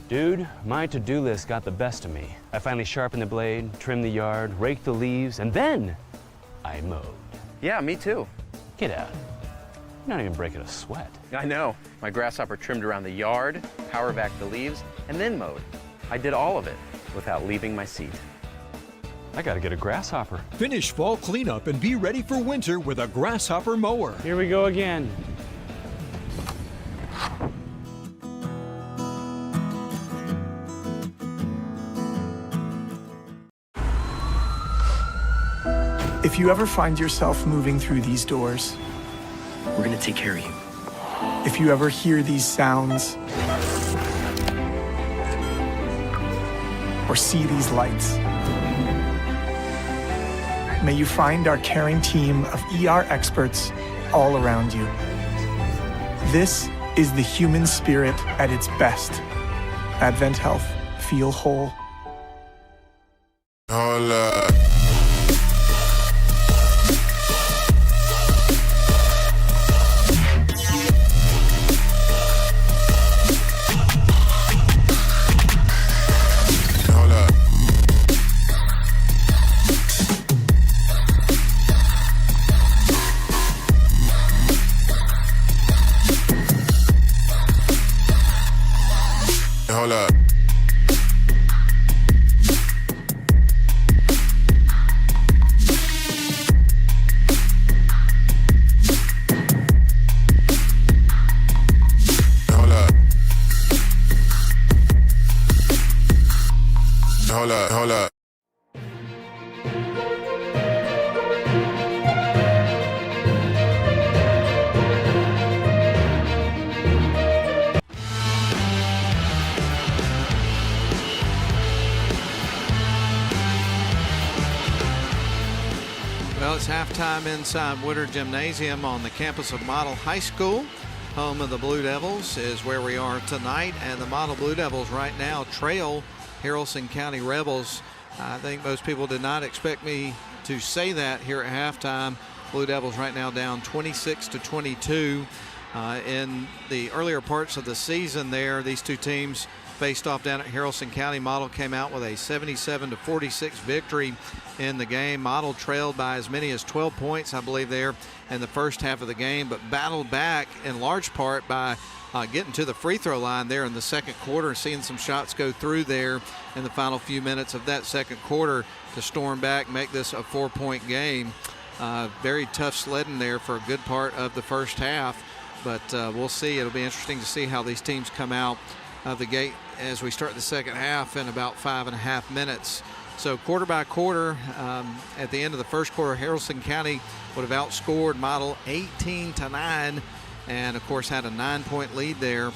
Dude, my to-do list got the best of me. I finally sharpened the blade, trimmed the yard, raked the leaves, and then I mowed. Yeah, me too. Get out. You're not even breaking a sweat. I know. My grasshopper trimmed around the yard, power backed the leaves, and then mowed. I did all of it without leaving my seat. I gotta get a grasshopper. Finish fall cleanup and be ready for winter with a grasshopper mower. Here we go again. If you ever find yourself moving through these doors, We're gonna take care of you. if you ever hear these sounds, or see these lights, may you find our caring team of ER experts all around you. This is the human spirit at its best. Advent Health. Feel whole. Hola. Hold up. Hold up. Hold up, hold up. Well, it's halftime inside Woodard Gymnasium on the campus of Model High School. Home of the Blue Devils is where we are tonight, and the Model Blue Devils right now trail Haralson County Rebels. I think most people did not expect me to say that here at halftime, Blue Devils right now down 26-22. In the earlier parts of the season there, these two teams faced off down at Haralson County. Model came out with a 77-46 victory in the game. Model trailed by as many as 12 points, I believe, there in the first half of the game, but battled back in large part by getting to the free throw line there in the second quarter and seeing some shots go through there in the final few minutes of that second quarter to storm back, make this a 4-point game. Very tough sledding there for a good part of the first half, but we'll see. It'll be interesting to see how these teams come out of the gate as we start the second half in about 5.5 minutes. So quarter by quarter, at the end of the first quarter, Haralson County would have outscored Model 18-9, and of course had a 9-point lead there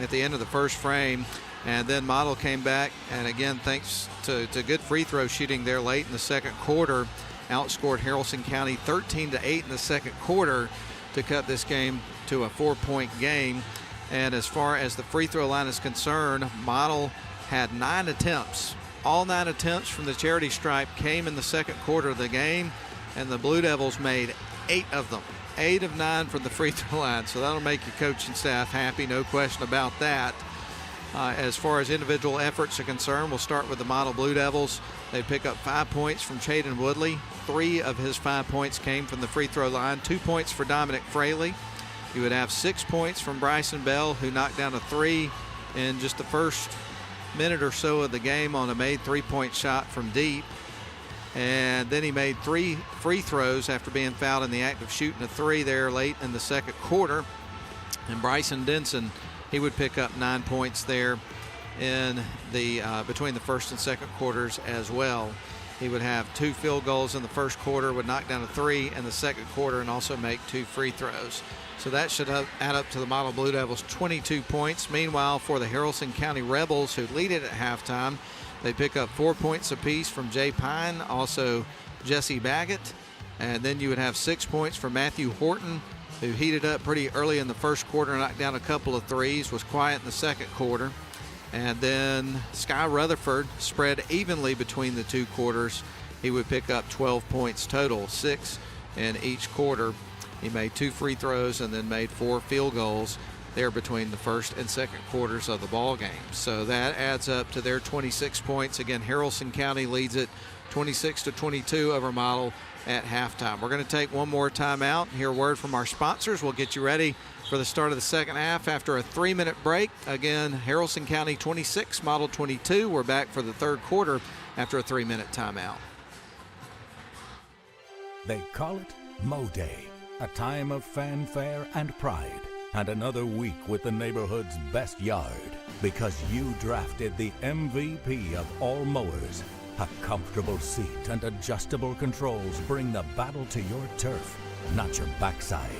at the end of the first frame. And then Model came back, and again, thanks to good free throw shooting there late in the second quarter, outscored Haralson County 13-8 in the second quarter to cut this game to a 4-point game. And as far as the free throw line is concerned, Model had 9 attempts. All 9 attempts from the charity stripe came in the second quarter of the game, and the Blue Devils made 8 of them. 8 of 9 from the free throw line, so that'll make your coaching staff happy, no question about that. As far as individual efforts are concerned, we'll start with the Model Blue Devils. They pick up 5 points from Chaden Woodley. 3 of his 5 points came from the free throw line. 2 points for Dominic Fraley. You would have 6 points from Bryson Bell, who knocked down a 3 in just the first minute or so of the game on a made 3-point shot from deep. And then he made 3 free throws after being fouled in the act of shooting a 3 there late in the second quarter. And Bryson Denson, he would pick up 9 points there in the between the first and second quarters as well. He would have 2 field goals in the first quarter, would knock down a 3 in the second quarter, and also make 2 free throws. So that should add up to the Model Blue Devils 22 points. Meanwhile, for the Haralson County Rebels, who lead it at halftime, they pick up 4 points apiece from Jay Pine, also Jesse Baggett. And then you would have 6 points from Matthew Horton, who heated up pretty early in the first quarter, knocked down a couple of threes, was quiet in the second quarter. And then Sky Rutherford spread evenly between the 2 quarters. He would pick up 12 points total, 6 in each quarter. He made 2 free throws and then made 4 field goals there between the first and second quarters of the ball game. So that adds up to their 26 points. Again, Haralson County leads it 26-22 over Model at halftime. We're going to take one more timeout and hear a word from our sponsors. We'll get you ready for the start of the second half after a 3-minute break. Again, Haralson County 26, Model 22. We're back for the third quarter after a 3-minute timeout. They call it Mo Day, a time of fanfare and pride, and another week with the neighborhood's best yard, because you drafted the MVP of all mowers. A comfortable seat and adjustable controls bring the battle to your turf, not your backside.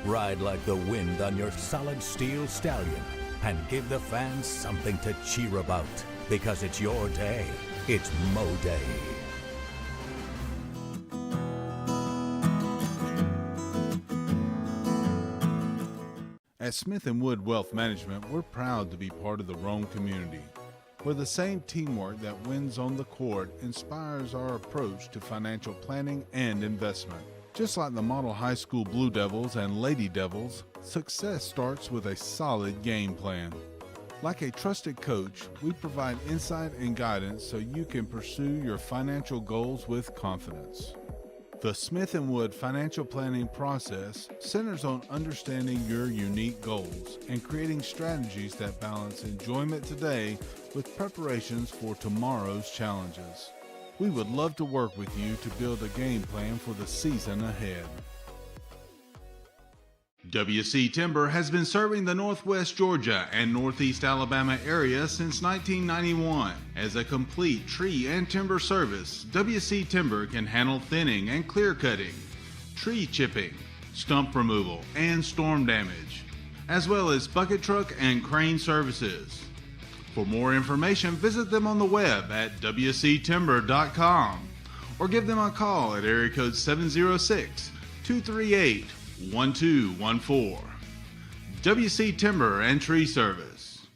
Ride like the wind on your solid steel stallion and give the fans something to cheer about, because it's your day. It's Mo Day. At Smith & Wood Wealth Management, we're proud to be part of the Rome community, where the same teamwork that wins on the court inspires our approach to financial planning and investment. Just like the Model High School Blue Devils and Lady Devils, success starts with a solid game plan. Like a trusted coach, we provide insight and guidance so you can pursue your financial goals with confidence. The Smith & Wood financial planning process centers on understanding your unique goals and creating strategies that balance enjoyment today with preparations for tomorrow's challenges. We would love to work with you to build a game plan for the season ahead. WC Timber has been serving the Northwest Georgia and Northeast Alabama area since 1991. As a complete tree and timber service, WC Timber can handle thinning and clear cutting, tree chipping, stump removal, and storm damage, as well as bucket truck and crane services. For more information, visit them on the web at wctimber.com or give them a call at area code 706-238-1214. WC Timber and Tree Service.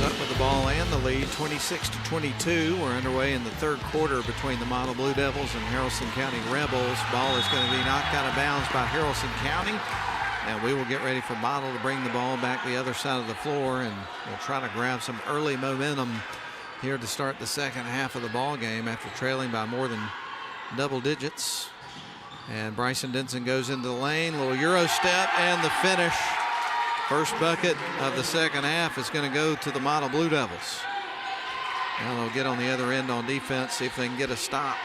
up with the ball and the lead, 26-22. We're underway in the third quarter between the Model Blue Devils and Haralson County Rebels. Ball is going to be knocked out of bounds by Haralson County. And we will get ready for Model to bring the ball back the other side of the floor, and we'll try to grab some early momentum here to start the second half of the ball game after trailing by more than double digits. And Bryson Denson goes into the lane, little Euro step, and the finish. First bucket of the second half is going to go to the Model Blue Devils. Now they'll get on the other end on defense, see if they can get a stop.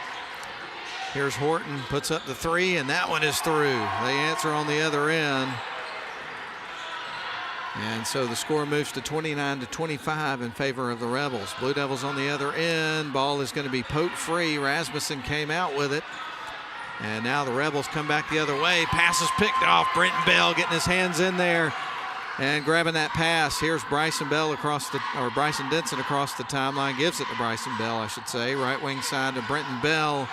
Here's Horton, puts up the three, and that one is through. They answer on the other end. And so the score moves to 29-25 in favor of the Rebels. Blue Devils on the other end. Ball is going to be poked free. Rasmussen came out with it. And now the Rebels come back the other way. Pass is picked off. Brenton Bell getting his hands in there and grabbing that pass. Here's Bryson Denson across the timeline. Gives it to Bryson Bell, I should say. Right wing side to Brenton Bell.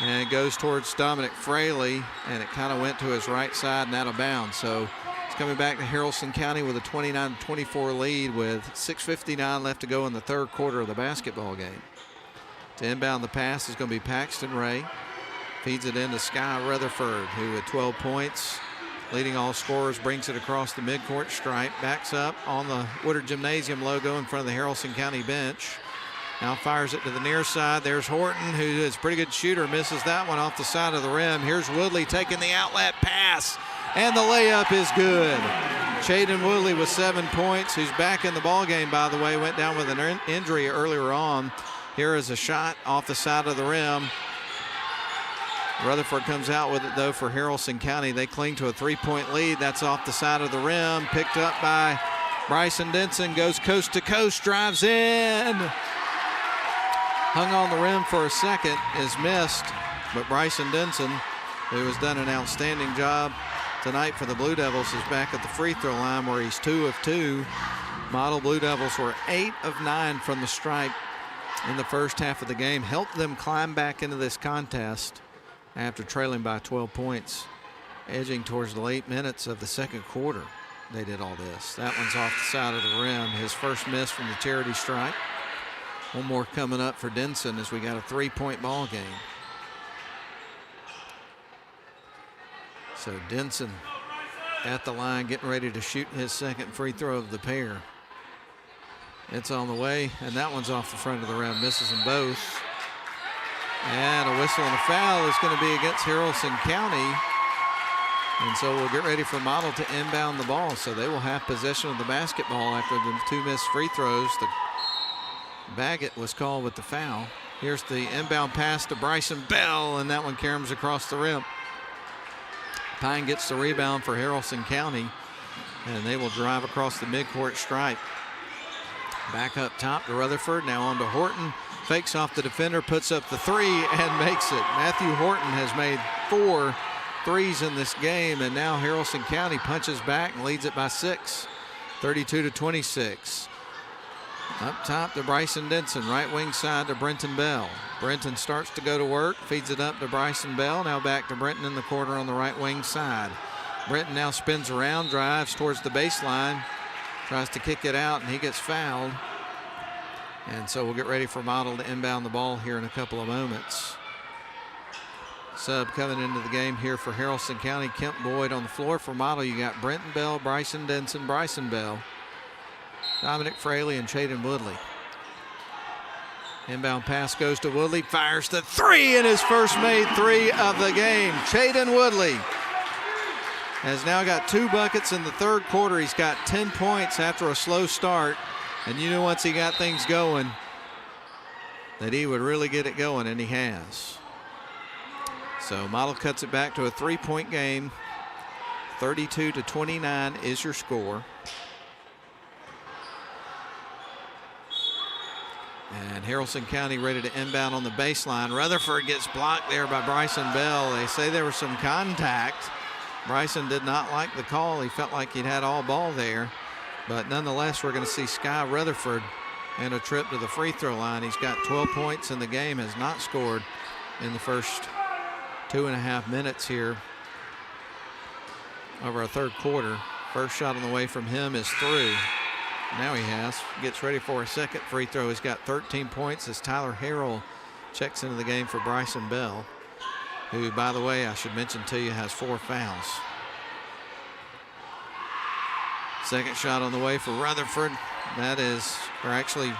And it goes towards Dominic Fraley, and it kind of went to his right side and out of bounds. So it's coming back to Haralson County with a 29-24 lead with 6:59 left to go in the third quarter of the basketball game. To inbound the pass is going to be Paxton Ray. Feeds it into Sky Rutherford, who with 12 points, leading all scorers, brings it across the midcourt stripe, backs up on the Woodard Gymnasium logo in front of the Haralson County bench. Now fires it to the near side. There's Horton, who is a pretty good shooter, misses that one off the side of the rim. Here's Woodley taking the outlet pass, and the layup is good. Chaden Woodley with 7 points, who's back in the ball game, by the way, went down with an injury earlier on. Here is a shot off the side of the rim. Rutherford comes out with it, though, for Haralson County. They cling to a 3-point lead. That's off the side of the rim, picked up by Bryson Denson, goes coast to coast, drives in. Hung on the rim for a second, is missed, but Bryson Denson, who has done an outstanding job tonight for the Blue Devils, is back at the free throw line where he's 2 of 2. Model Blue Devils were 8 of 9 from the stripe in the first half of the game, helped them climb back into this contest after trailing by 12 points, edging towards the late minutes of the second quarter. They did all this. That one's off the side of the rim, his first miss from the charity stripe. One more coming up for Denson as we got a 3-point ball game. So Denson at the line, getting ready to shoot his second free throw of the pair. It's on the way, and that one's off the front of the rim, misses them both. And a whistle and a foul is going to be against Haralson County. And so we'll get ready for Model to inbound the ball. So they will have possession of the basketball after the 2 missed free throws. Baggett was called with the foul. Here's the inbound pass to Bryson Bell, and that one caroms across the rim. Pine gets the rebound for Haralson County, and they will drive across the midcourt stripe. Back up top to Rutherford, now on to Horton. Fakes off the defender, puts up the three, and makes it. Matthew Horton has made 4 threes in this game, and now Haralson County punches back and leads it by 6, 32-26. Up top to Bryson Denson, right wing side to Brenton Bell. Brenton starts to go to work, feeds it up to Bryson Bell. Now back to Brenton in the corner on the right wing side. Brenton now spins around, drives towards the baseline, tries to kick it out, and he gets fouled. And so we'll get ready for Model to inbound the ball here in a couple of moments. Sub coming into the game here for Haralson County, Kemp Boyd. On the floor for Model, you got Brenton Bell, Bryson Denson, Bryson Bell, Dominic Fraley, and Chaden Woodley. Inbound pass goes to Woodley, fires the three, and his first made 3 of the game. Chaden Woodley has now got 2 buckets in the third quarter. He's got 10 points after a slow start. And you know, once he got things going, that he would really get it going, and he has. So Model cuts it back to a 3-point game. 32-29 is your score. And Haralson County ready to inbound on the baseline. Rutherford gets blocked there by Bryson Bell. They say there was some contact. Bryson did not like the call. He felt like he'd had all ball there. But nonetheless, we're going to see Sky Rutherford and a trip to the free throw line. He's got 12 points in the game, has not scored in the first 2.5 minutes here of our third quarter. First shot on the way from him is through. Now he has. Gets ready for a second free throw. He's got 13 points as Tyler Harrell checks into the game for Bryson Bell, who, by the way, I should mention to you, has 4 fouls. Second shot on the way for Rutherford. That is, or actually,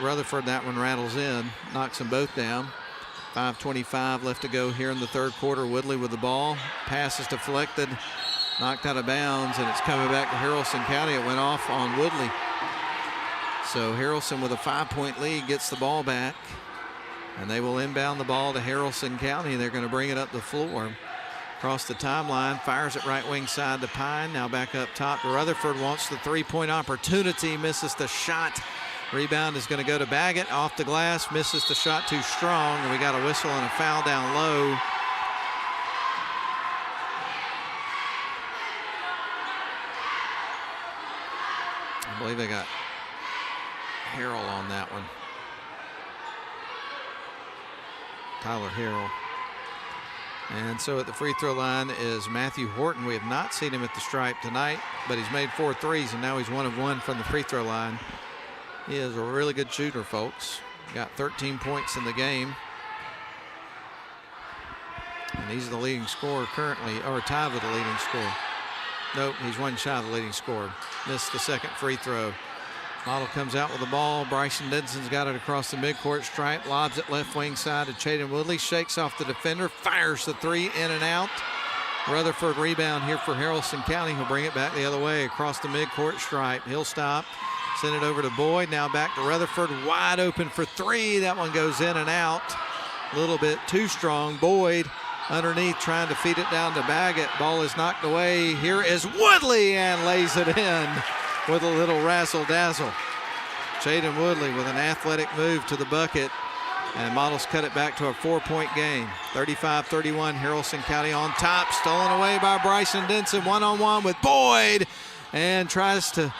Rutherford, that one rattles in, knocks them both down. 5:25 left to go here in the third quarter. Woodley with the ball. Pass is deflected, knocked out of bounds, and it's coming back to Haralson County. It went off on Woodley. So Haralson with a 5-point lead gets the ball back, and they will inbound the ball to Haralson County. They're going to bring it up the floor. Across the timeline, fires it right wing side to Pine. Now back up top to Rutherford. Wants the 3-point opportunity, misses the shot. Rebound is going to go to Baggett, off the glass, misses the shot too strong, and we got a whistle and a foul down low. I believe they got Harrell on that one. Tyler Harrell. And so at the free throw line is Matthew Horton. We have not seen him at the stripe tonight, but he's made 4 threes, and now he's 1 of 1 from the free throw line. He is a really good shooter, folks. Got 13 points in the game. And he's the leading scorer currently, or tied with the leading scorer. Nope, he's 1 shy of the leading scorer. Missed the second free throw. Model comes out with the ball. Bryson Denson's got it across the midcourt stripe. Lobs it left wing side to Chaden Woodley. Shakes off the defender. Fires the 3 in and out. Rutherford rebound here for Haralson County. He'll bring it back the other way across the midcourt stripe. He'll stop. Send it over to Boyd. Now back to Rutherford. Wide open for 3. That one goes in and out. A little bit too strong. Boyd underneath trying to feed it down to Baggett. Ball is knocked away. Here is Woodley and lays it in with a little razzle-dazzle. Chaden Woodley with an athletic move to the bucket. And Models cut it back to a 4-point game. 35-31, Haralson County on top. Stolen away by Bryson Denson. One-on-one with Boyd. And tries to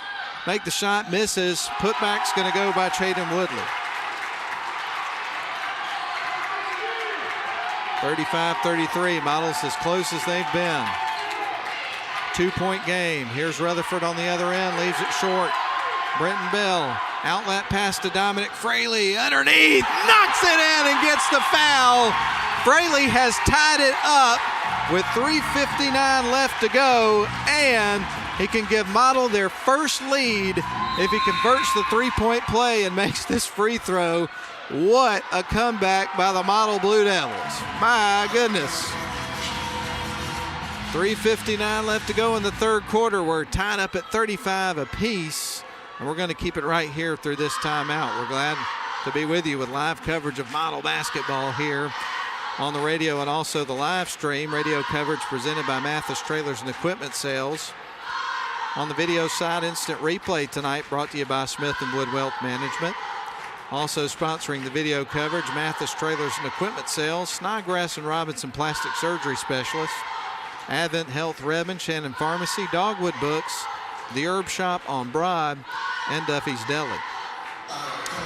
make the shot, misses. Putback's going to go by Chaden Woodley. 35-33, Models as close as they've been. 2-point game. Here's Rutherford on the other end, leaves it short. Brenton Bell, outlet pass to Dominic Fraley, underneath, knocks it in and gets the foul. Fraley has tied it up with 3:59 left to go, and he can give Model their first lead if he converts the 3-point play and makes this free throw. What a comeback by the Model Blue Devils. My goodness. 3:59 left to go in the third quarter. We're tied up at 35 apiece, and we're going to keep it right here through this timeout. We're glad to be with you with live coverage of Model basketball here on the radio and also the live stream. Radio coverage presented by Mathis Trailers and Equipment Sales. On the video side, instant replay tonight brought to you by Smith & Wood Wealth Management. Also sponsoring the video coverage, Mathis Trailers and Equipment Sales, Snodgrass and Robinson Plastic Surgery Specialist, Advent Health Redmond, Shannon Pharmacy, Dogwood Books, The Herb Shop on Broad, and Duffy's Deli.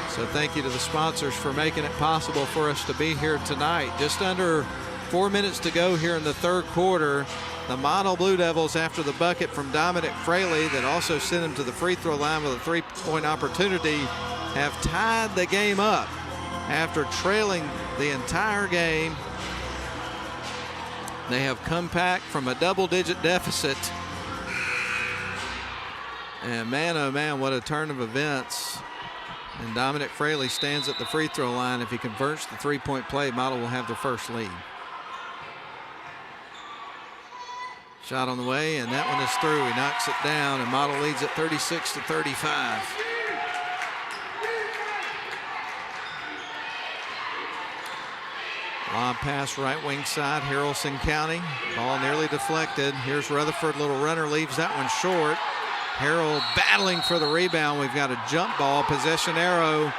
So thank you to the sponsors for making it possible for us to be here tonight. Just under 4 minutes to go here in the third quarter. The Model Blue Devils, after the bucket from Dominic Fraley that also sent him to the free throw line with a 3-point opportunity, have tied the game up after trailing the entire game. They have come back from a double-digit deficit. And man, oh man, what a turn of events. And Dominic Fraley stands at the free throw line. If he converts the 3-point play, Model will have their first lead. Shot on the way, and that one is through. He knocks it down, and Model leads at 36-35. Lob pass right wing side, Haralson County. Ball nearly deflected. Here's Rutherford, little runner, leaves that one short. Harrell battling for the rebound. We've got a jump ball, possession arrow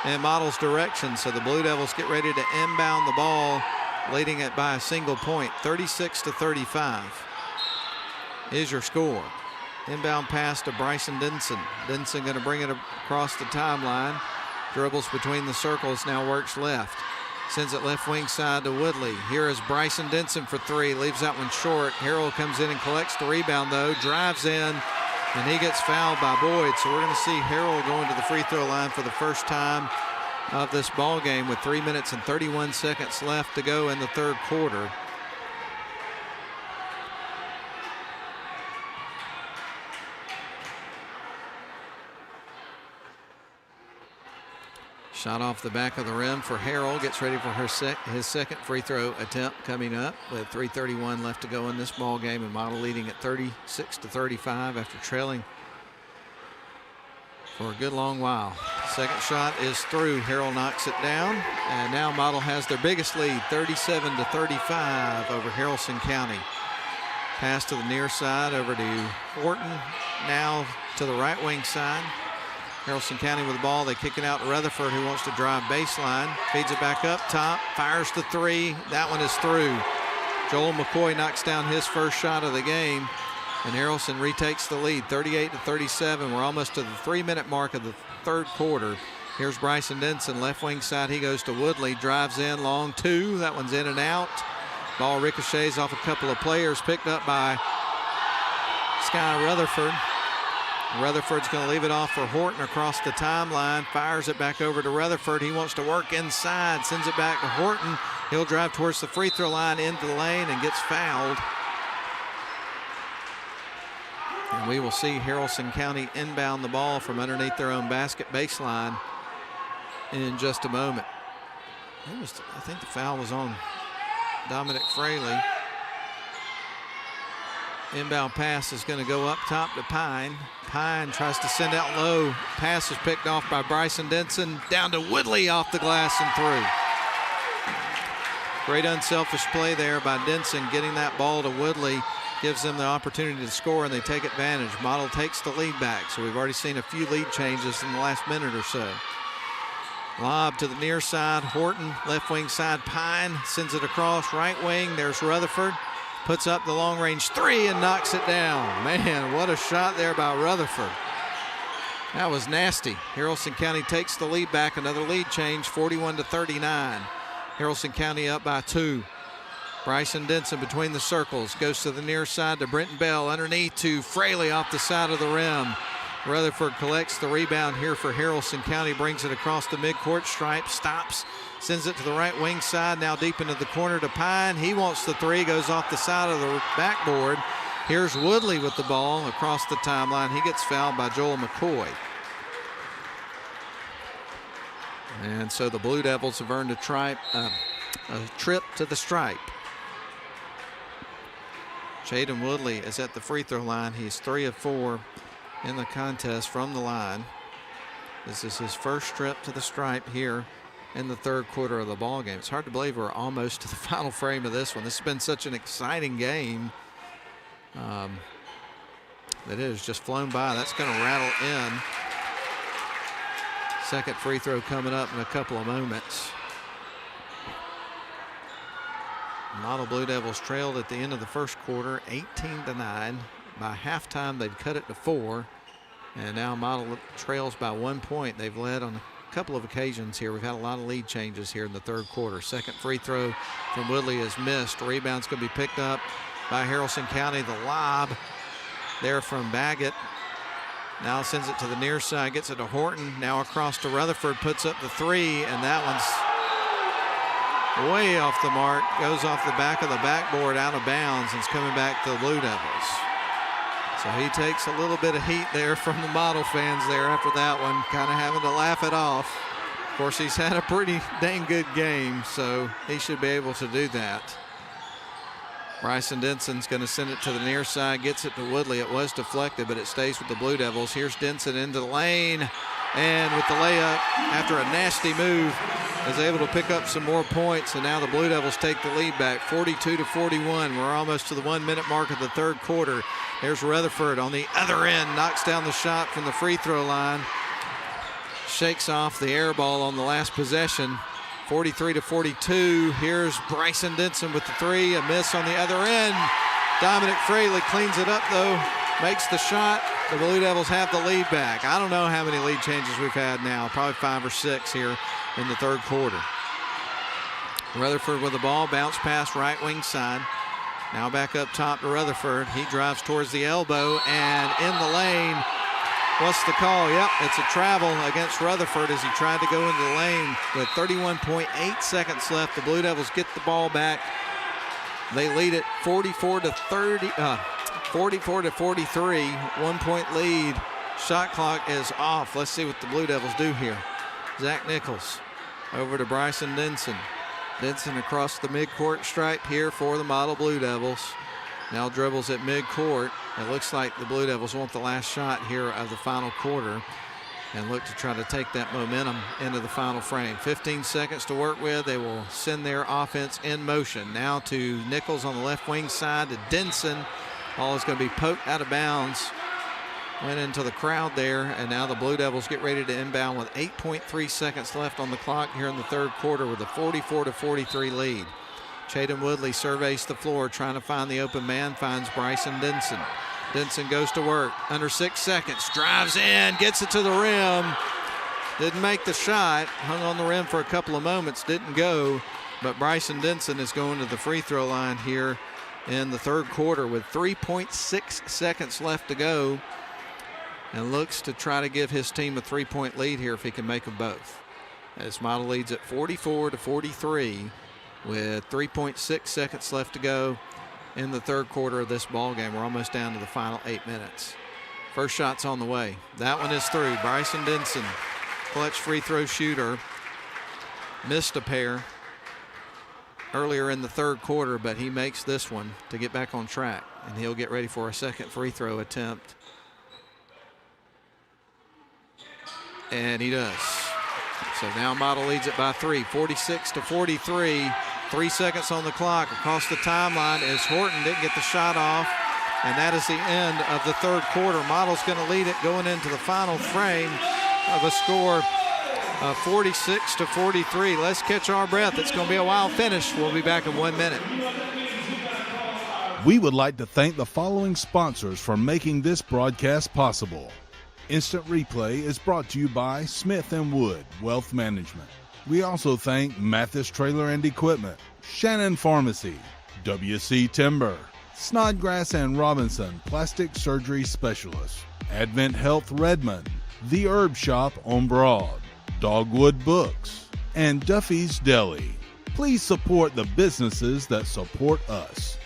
in Model's direction. So the Blue Devils get ready to inbound the ball, leading it by a single point, 36-35 is your score. Inbound pass to Bryson Denson. Denson going to bring it across the timeline. Dribbles between the circles, now works left. Sends it left wing side to Woodley. Here is Bryson Denson for 3. Leaves that one short. Harrell comes in and collects the rebound, though. Drives in And he gets fouled by Boyd. So we're going to see Harrell going to the free throw line for the first time of this ball game with 3 minutes and 31 seconds left to go in the third quarter. Shot off the back of the rim for Harrell. Gets ready for his second free throw attempt coming up with 3:31 left to go in this ball game, and Model leading at 36-35 after trailing for a good long while. Second shot is through. Harrell knocks it down, and now Model has their biggest lead, 37-35 over Haralson County. Pass to the near side over to Horton, now to the right wing side. Haralson County with the ball. They kick it out to Rutherford, who wants to drive baseline. Feeds it back up top. Fires the three. That one is through. Joel McCoy knocks down his first shot of the game, and Haralson retakes the lead, 38-37. We're almost to the 3-minute mark of the third quarter. Here's Bryson Denson, left wing side. He goes to Woodley, drives in, long two. That one's in and out. Ball ricochets off a couple of players, picked up by Sky Rutherford. Rutherford's going to leave it off for Horton across the timeline. Fires it back over to Rutherford. He wants to work inside. Sends it back to Horton. He'll drive towards the free throw line into the lane and gets fouled. And we will see Haralson County inbound the ball from underneath their own basket baseline in just a moment. I think the foul was on Dominic Fraley. Inbound pass is going to go up top to Pine. Pine tries to send out low. Pass is picked off by Bryson Denson. Down to Woodley off the glass and through. Great unselfish play there by Denson. Getting that ball to Woodley gives them the opportunity to score, and they take advantage. Model takes the lead back, so we've already seen a few lead changes in the last minute or so. Lob to the near side. Horton, left wing side. Pine sends it across right wing. There's Rutherford. Puts up the long-range three and knocks it down. Man, what a shot there by Rutherford. That was nasty. Haralson County takes the lead back. Another lead change, 41-39. Haralson County up by 2. Bryson Denson between the circles. Goes to the near side to Brenton Bell. Underneath to Fraley off the side of the rim. Rutherford collects the rebound here for Haralson County. Brings it across the midcourt stripe. Stops. Sends it to the right wing side, now deep into the corner to Pine. He wants the three, goes off the side of the backboard. Here's Woodley with the ball across the timeline. He gets fouled by Joel McCoy. And so the Blue Devils have earned a trip to the stripe. Jaden Woodley is at the free throw line. He's 3 of 4 in the contest from the line. This is his first trip to the stripe here in the third quarter of the ball game. It's hard to believe we're almost to the final frame of this one. This has been such an exciting game that it has just flown by. That's going to rattle in. Second free throw coming up in a couple of moments. Model Blue Devils trailed at the end of the first quarter, 18-9. By halftime, they'd cut it to 4. And now Model trails by 1 point. They've led on a couple of occasions here. We've had a lot of lead changes here in the third quarter. Second free throw from Woodley is missed. Rebound's going to be picked up by Haralson County. The lob there from Baggett. Now sends it to the near side, gets it to Horton. Now across to Rutherford, puts up the three, and that one's way off the mark. Goes off the back of the backboard, out of bounds, and it's coming back to the Blue Devils. So he takes a little bit of heat there from the Model fans there after that one, kind of having to laugh it off. Of course, he's had a pretty dang good game, so he should be able to do that. Bryson Denson's going to send it to the near side, gets it to Woodley. It was deflected, but it stays with the Blue Devils. Here's Denson into the lane, and with the layup, after a nasty move, is able to pick up some more points, and now the Blue Devils take the lead back, 42-41. We're almost to the 1 minute mark of the third quarter. There's Rutherford on the other end, knocks down the shot from the free throw line. Shakes off the air ball on the last possession. 43-42. Here's Bryson Denson with the three, a miss on the other end. Dominic Fraley cleans it up though, makes the shot. The Blue Devils have the lead back. I don't know how many lead changes we've had now, probably 5 or 6 here in the third quarter. Rutherford with the ball, bounce pass right wing side. Now back up top to Rutherford. He drives towards the elbow and in the lane. What's the call? Yep, it's a travel against Rutherford as he tried to go into the lane with 31.8 seconds left. The Blue Devils get the ball back. They lead it 44 to 43, 1 point lead. Shot clock is off. Let's see what the Blue Devils do here. Zach Nichols over to Bryson Denson. Denson across the midcourt stripe here for the model Blue Devils. Now dribbles at midcourt. It looks like the Blue Devils want the last shot here of the final quarter and look to try to take that momentum into the final frame. 15 seconds to work with. They will send their offense in motion. Now to Nichols on the left wing side to Denson. Ball is going to be poked out of bounds. Went into the crowd there, and now the Blue Devils get ready to inbound with 8.3 seconds left on the clock here in the third quarter with a 44 to 43 lead. Chaden Woodley surveys the floor, trying to find the open man, finds Bryson Denson. Denson goes to work, under 6 seconds, drives in, gets it to the rim. Didn't make the shot, hung on the rim for a couple of moments, didn't go, but Bryson Denson is going to the free throw line here in the third quarter with 3.6 seconds left to go and looks to try to give his team a 3-point lead here if he can make them both. As Model leads at 44 to 43 with 3.6 seconds left to go in the third quarter of this ball game. We're almost down to the final 8 minutes. First shot's on the way. That one is through. Bryson Denson, clutch free throw shooter, missed a pair earlier in the third quarter, but he makes this one to get back on track, and he'll get ready for a second free throw attempt. And he does. So now Model leads it by 3, 46 to 43. 3 seconds on the clock. Across the timeline as Horton didn't get the shot off. And that is the end of the third quarter. Model's going to lead it going into the final frame of a score of 46 to 43. Let's catch our breath. It's going to be a wild finish. We'll be back in 1 minute. We would like to thank the following sponsors for making this broadcast possible. Instant Replay is brought to you by Smith & Wood Wealth Management. We also thank Mathis Trailer and Equipment, Shannon Pharmacy, WC Timber, Snodgrass and Robinson Plastic Surgery Specialists, Advent Health Redmond, The Herb Shop on Broad, Dogwood Books, and Duffy's Deli. Please support the businesses that support us.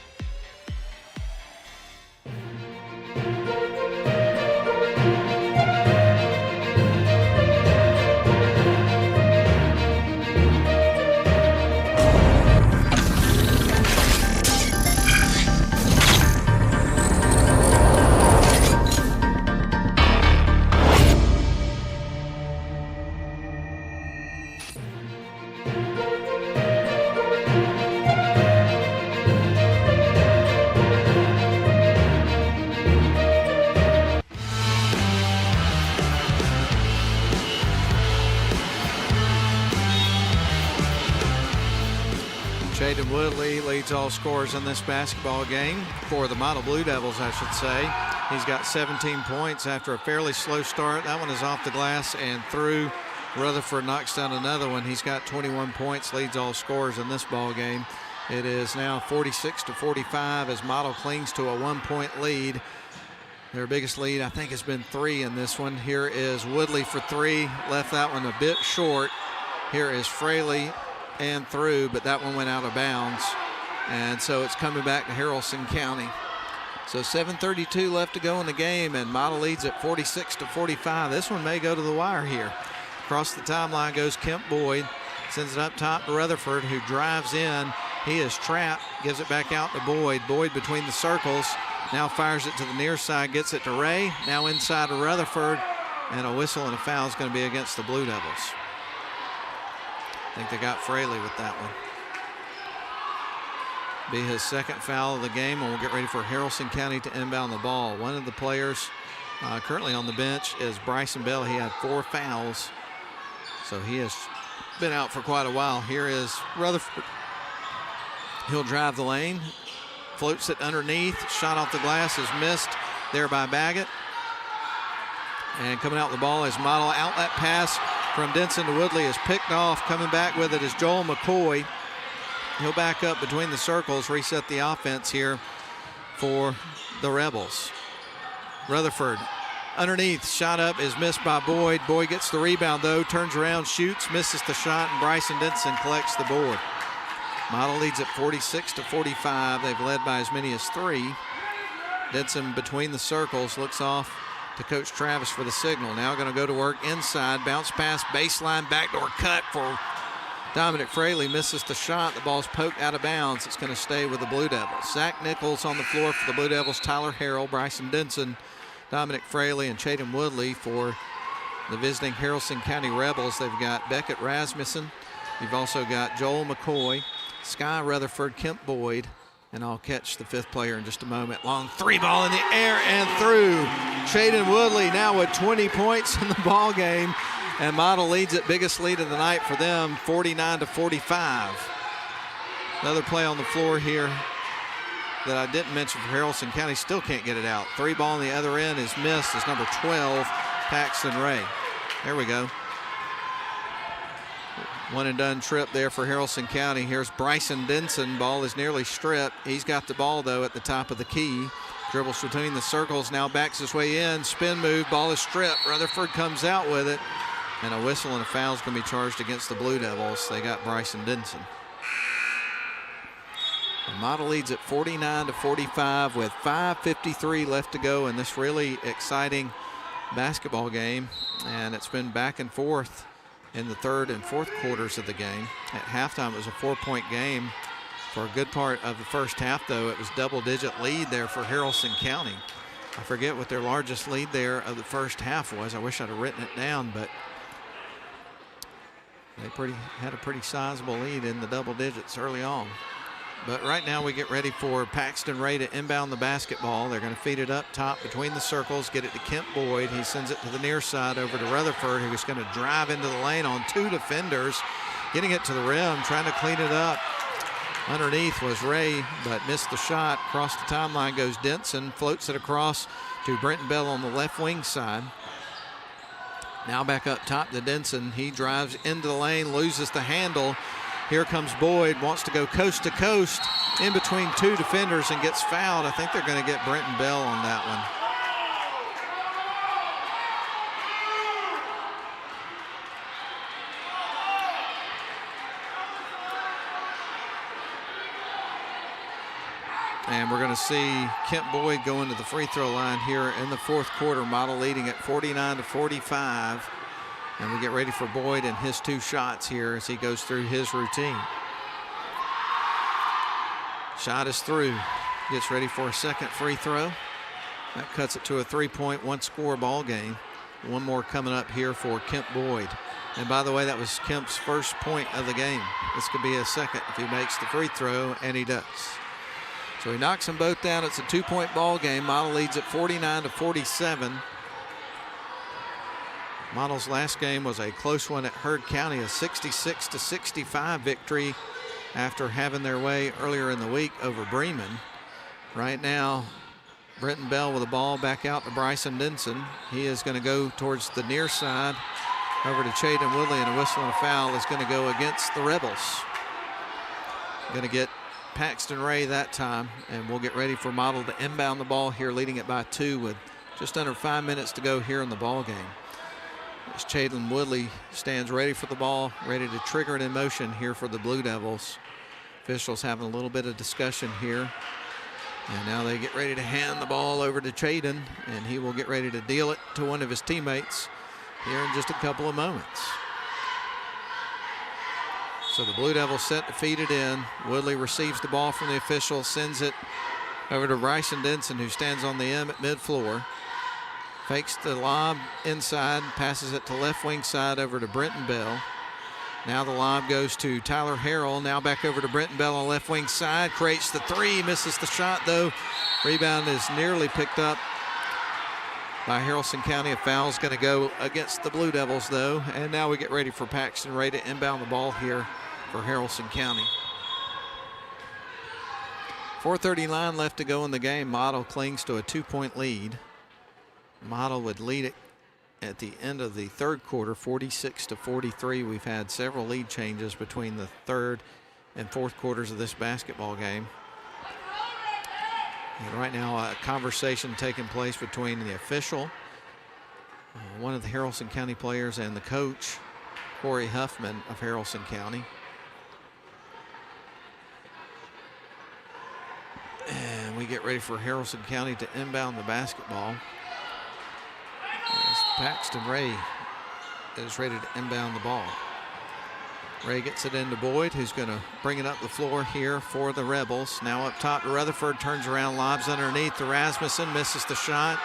Jaden Woodley leads all scorers in this basketball game for the Model Blue Devils, I should say. He's got 17 points after a fairly slow start. That one is off the glass and through. Rutherford knocks down another one. He's got 21 points, leads all scorers in this ball game. It is now 46 to 45 as Model clings to a 1 point lead. Their biggest lead, I think, has been 3 in this one. Here is Woodley for 3, left that one a bit short. Here is Fraley and through, but that one went out of bounds. And so it's coming back to Haralson County. So 7:32 left to go in the game, and Model leads at 46 to 45. This one may go to the wire here. Across the timeline goes Kemp Boyd, sends it up top to Rutherford, who drives in. He is trapped, gives it back out to Boyd. Boyd between the circles, now fires it to the near side, gets it to Ray, now inside to Rutherford, and a whistle and a foul is going to be against the Blue Devils. I think they got Fraley with that one. Be his second foul of the game, and we'll get ready for Haralson County to inbound the ball. One of the players currently on the bench is Bryson Bell. He had 4 fouls, so he has been out for quite a while. Here is Rutherford. He'll drive the lane, floats it underneath. Shot off the glass is missed there by Baggett. And coming out the ball is Model. Outlet pass from Denson to Woodley is picked off. Coming back with it is Joel McCoy. He'll back up between the circles, reset the offense here for the Rebels. Rutherford underneath, shot up is missed by Boyd. Boyd gets the rebound though, turns around, shoots, misses the shot, and Bryson Denson collects the board. Model leads at 46-45. They've led by as many as 3. Denson between the circles, looks off to Coach Travis for the signal. Now going to go to work inside, bounce pass, baseline, backdoor cut for Dominic Fraley, misses the shot. The ball's poked out of bounds. It's going to stay with the Blue Devils. Zach Nichols on the floor for the Blue Devils, Tyler Harrell, Bryson Denson, Dominic Fraley, and Chaden Woodley for the visiting Haralson County Rebels. They've got Beckett Rasmussen. You've also got Joel McCoy, Sky Rutherford, Kemp Boyd, and I'll catch the 5th player in just a moment. Long 3 ball in the air and through. Chaden Woodley now with 20 points in the ball game, and Model leads it, biggest lead of the night for them, 49-45. Another play on the floor here that I didn't mention for Haralson County, still can't get it out. 3 ball on the other end is missed. It's number 12, Paxton Ray. There we go. One and done trip there for Haralson County. Here's Bryson Denson. Ball is nearly stripped. He's got the ball though at the top of the key. Dribbles between the circles, now backs his way in. Spin move, ball is stripped. Rutherford comes out with it. And a whistle and a foul is going to be charged against the Blue Devils. They got Bryson Denson. The Model leads at 49-45 with 5:53 left to go in this really exciting basketball game. And it's been back and forth in the 3rd and 4th quarters of the game. At halftime, it was a 4-point game. For a good part of the first half, though, it was double-digit lead there for Haralson County. I forget what their largest lead there of the first half was. I wish I'd have written it down, but they had a pretty sizable lead in the double digits early on. But right now we get ready for Paxton Ray to inbound the basketball. They're going to feed it up top between the circles, get it to Kemp Boyd. He sends it to the near side over to Rutherford, who's going to drive into the lane on 2 defenders, getting it to the rim, trying to clean it up. Underneath was Ray, but missed the shot. Across the timeline goes Denson, floats it across to Brenton Bell on the left wing side. Now back up top to Denson. He drives into the lane, loses the handle. Here comes Boyd, wants to go coast to coast in between 2 defenders and gets fouled. I think they're going to get Brenton Bell on that one. And we're going to see Kemp Boyd go into the free throw line here in the 4th quarter. Model leading at 49-45. And we get ready for Boyd and his 2 shots here as he goes through his routine. Shot is through. Gets ready for a second free throw. That cuts it to a 3-point, 1-score ball game. One more coming up here for Kemp Boyd. And by the way, that was Kemp's first point of the game. This could be a second if he makes the free throw, and he does. So he knocks them both down. It's a 2-point ball game. Model leads at 49-47. Model's last game was a close one at Heard County, a 66-65 victory after having their way earlier in the week over Bremen. Right now, Brenton Bell with the ball back out to Bryson Denson. He is going to go towards the near side over to Chaden Woodley, and a whistle and a foul is going to go against the Rebels. Going to get Paxton Ray that time, and we'll get ready for Model to inbound the ball here, leading it by 2 with just under 5 minutes to go here in the ball game. As Chaden Woodley stands ready for the ball, ready to trigger it in motion here for the Blue Devils. Officials having a little bit of discussion here. And now they get ready to hand the ball over to Chaden, and he will get ready to deal it to one of his teammates here in just a couple of moments. So the Blue Devils set to feed it in. Woodley receives the ball from the official, sends it over to Bryson Denson, who stands on the M at mid-floor. Fakes the lob inside, passes it to left wing side over to Brenton Bell. Now the lob goes to Tyler Harrell. Now back over to Brenton Bell on left wing side. Creates the 3, misses the shot though. Rebound is nearly picked up by Haralson County. A foul is going to go against the Blue Devils though. And now we get ready for Paxton Ray to inbound the ball here for Haralson County. 4:39 left to go in the game. Model clings to a 2-point lead. Model would lead it at the end of the 3rd quarter, 46-43. We've had several lead changes between the 3rd and fourth quarters of this basketball game. And right now, a conversation taking place between the official, one of the Haralson County players, and the coach, Corey Huffman of Haralson County. And we get ready for Haralson County to inbound the basketball. As Paxton Ray is ready to inbound the ball. Ray gets it into Boyd, who's going to bring it up the floor here for the Rebels. Now up top to Rutherford, turns around, lobs underneath to Rasmussen, misses the shot.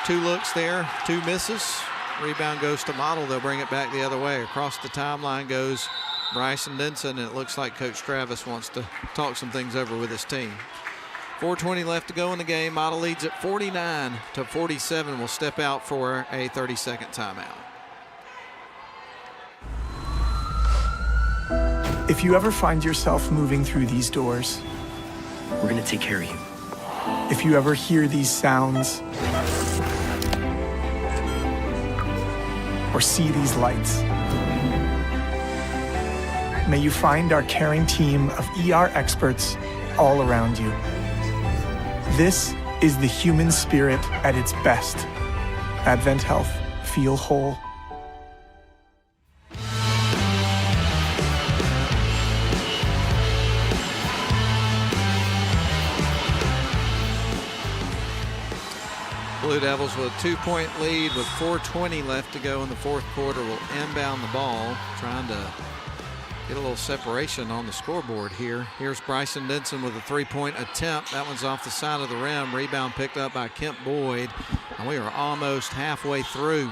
2 looks there, 2 misses. Rebound goes to Model. They'll bring it back the other way. Across the timeline goes Bryson Denson, and it looks like Coach Travis wants to talk some things over with his team. 4:20 left to go in the game. Model leads at 49-47. Will step out for a 30-second timeout. If you ever find yourself moving through these doors, We're gonna take care of you. if you ever hear these sounds, or see these lights, may you find our caring team of ER experts all around you. This is the human spirit at its best. Advent Health. Feel whole. Blue Devils with a 2-point lead with 4:20 left to go in the fourth quarter will inbound the ball, trying to get a little separation on the scoreboard here. Here's Bryson Denson with a 3-point attempt. That one's off the side of the rim. Rebound picked up by Kemp Boyd. And we are almost halfway through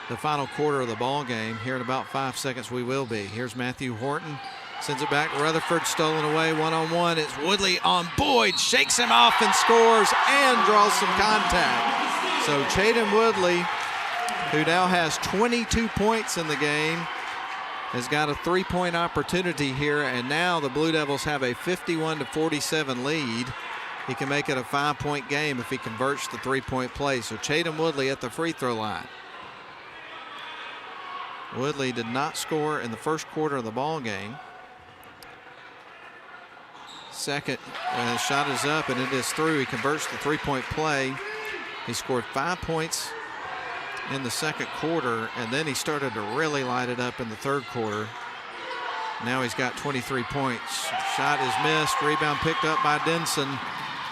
the final quarter of the ball game. Here in about 5 seconds we will be. Here's Matthew Horton. Sends it back to Rutherford, stolen away, one-on-one. It's Woodley on Boyd, shakes him off and scores and draws some contact. So Chaden Woodley, who now has 22 points in the game, has got a 3-point opportunity here, and now the Blue Devils have a 51-47 lead. He can make it a 5-point game if he converts the 3-point play. So Chaden Woodley at the free throw line. Woodley did not score in the first quarter of the ball game. Second shot is up and it is through. He converts the 3-point play. He scored 5 points in the second quarter, and then he started to really light it up in the third quarter. Now he's got 23 points. Shot is missed. Rebound picked up by Denson.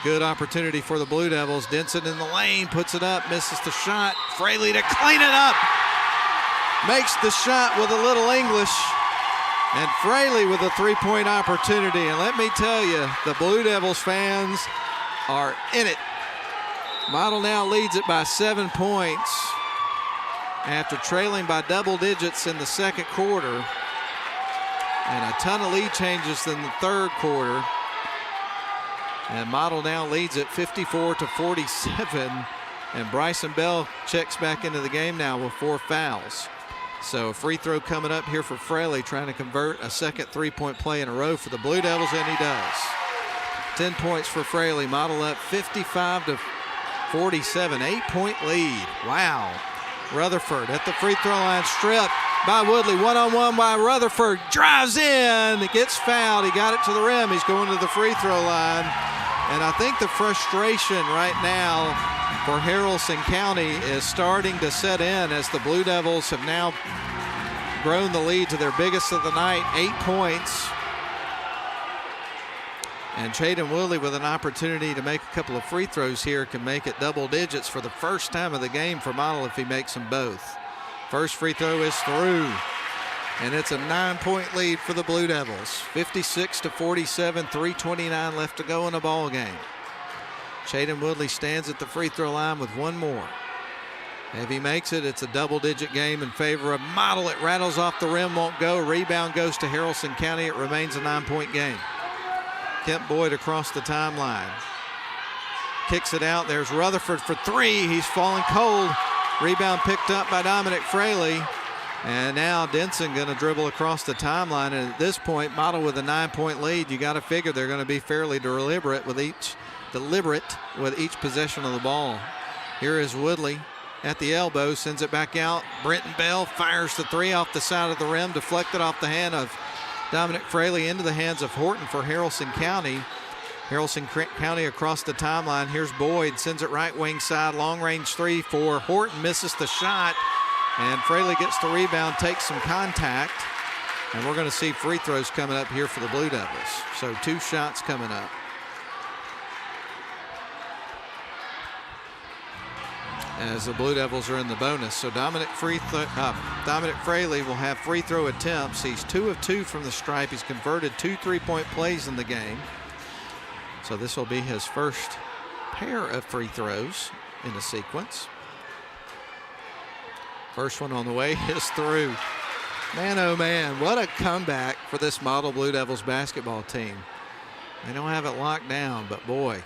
Good opportunity for the Blue Devils. Denson in the lane, puts it up, misses the shot. Fraley to clean it up. Makes the shot with a little English. And Fraley with a 3-point opportunity. And let me tell you, the Blue Devils fans are in it. Model now leads it by 7 points after trailing by double digits in the second quarter. And a ton of lead changes in the third quarter. And Model now leads it 54-47. And Bryson Bell checks back into the game now with 4 fouls. So a free throw coming up here for Fraley, trying to convert a second 3-point play in a row for the Blue Devils, and he does. 10 points for Fraley. Model up 55-47, 8-point lead. Wow. Rutherford at the free throw line, stripped by Woodley. One-on-one by Rutherford. Drives in. It gets fouled. He got it to the rim. He's going to the free throw line. And I think the frustration right now for Haralson County is starting to set in as the Blue Devils have now grown the lead to their biggest of the night, 8 points. And Chaden Woodley with an opportunity to make a couple of free throws here can make it double digits for the first time of the game for Model if he makes them both. First free throw is through. And it's a 9-point lead for the Blue Devils. 56-47, 3:29 left to go in the ball game. Chaden Woodley stands at the free throw line with one more. If he makes it, it's a double-digit game in favor of Model. It rattles off the rim, won't go. Rebound goes to Haralson County. It remains a 9-point game. Kemp Boyd across the timeline. Kicks it out. There's Rutherford for 3. He's falling cold. Rebound picked up by Dominic Fraley. And now Denson going to dribble across the timeline. And at this point, Model with a 9-point lead. You got to figure they're going to be fairly deliberate with each possession of the ball. Here is Woodley at the elbow, sends it back out. Brenton Bell fires the 3 off the side of the rim, deflected off the hand of Dominic Fraley into the hands of Horton for Haralson County. Haralson County across the timeline. Here's Boyd, sends it right wing side, long range three for Horton, misses the shot, and Fraley gets the rebound, takes some contact, and we're going to see free throws coming up here for the Blue Devils. So 2 shots coming up. As the Blue Devils are in the bonus. So Dominic Fraley will have free throw attempts. He's 2 of 2 from the stripe. He's converted 2 3-point plays in the game. So this will be his first pair of free throws in a sequence. First one on the way is through. Man, oh man, what a comeback for this model Blue Devils basketball team. They don't have it locked down, but boy.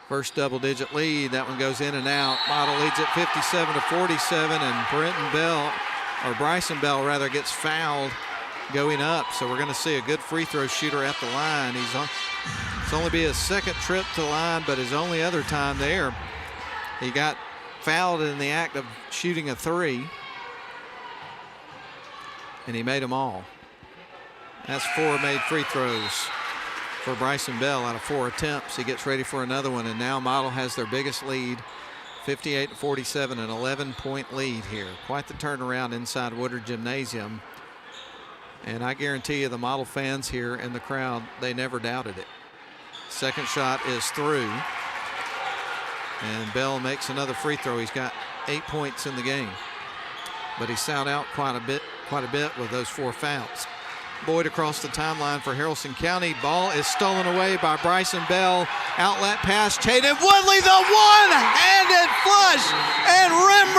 First double-digit lead. That one goes in and out. Model leads it 57-47, and Bryson Bell gets fouled going up. So we're going to see a good free throw shooter at the line. It's only be his second trip to the line, but his only other time there. He got fouled in the act of shooting a 3, and he made them all. That's 4 made free throws for Bryson Bell out of 4 attempts. He gets ready for another one, and now Model has their biggest lead, 58-47, an 11-point lead here. Quite the turnaround inside Woodard Gymnasium. And I guarantee you the Model fans here in the crowd, they never doubted it. Second shot is through. And Bell makes another free throw. He's got 8 points in the game. But he's fouled out quite a bit with those 4 fouls. Boyd across the timeline for Haralson County. Ball is stolen away by Bryson Bell. Outlet pass, Chaden Woodley, the one-handed flush, and rim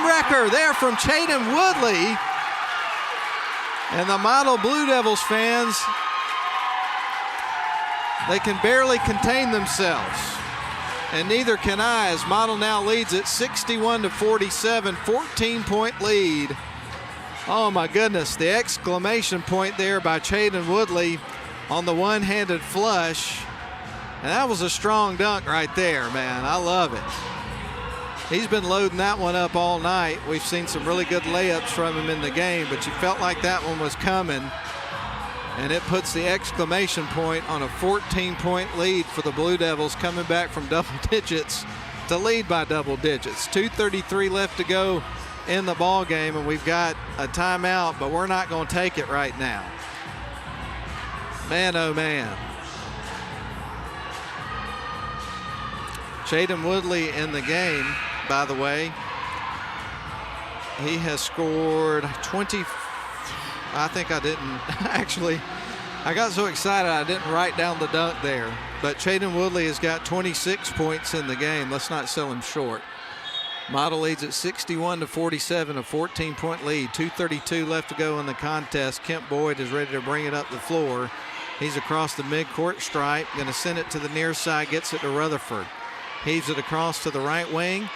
wrecker there from Chaden Woodley. And the Model Blue Devils fans, they can barely contain themselves. And neither can I, as Model now leads it 61-47, 14-point lead. Oh my goodness, the exclamation point there by Chaden Woodley on the one-handed flush. And that was a strong dunk right there, man. I love it. He's been loading that one up all night. We've seen some really good layups from him in the game, but you felt like that one was coming. And it puts the exclamation point on a 14-point lead for the Blue Devils, coming back from double digits to lead by double digits. 2:33 left to go in the ball game, and we've got a timeout, but we're not going to take it right now. Man, oh man. Chaden Woodley in the game, by the way. He has scored 20. I think I didn't actually. I got so excited I didn't write down the dunk there. But Chaden Woodley has got 26 points in the game. Let's not sell him short. Model leads at 61-47, a 14-point lead. 2:32 left to go in the contest. Kent Boyd is ready to bring it up the floor. He's across the midcourt stripe, going to send it to the near side, gets it to Rutherford. Heaves it across to the right wing.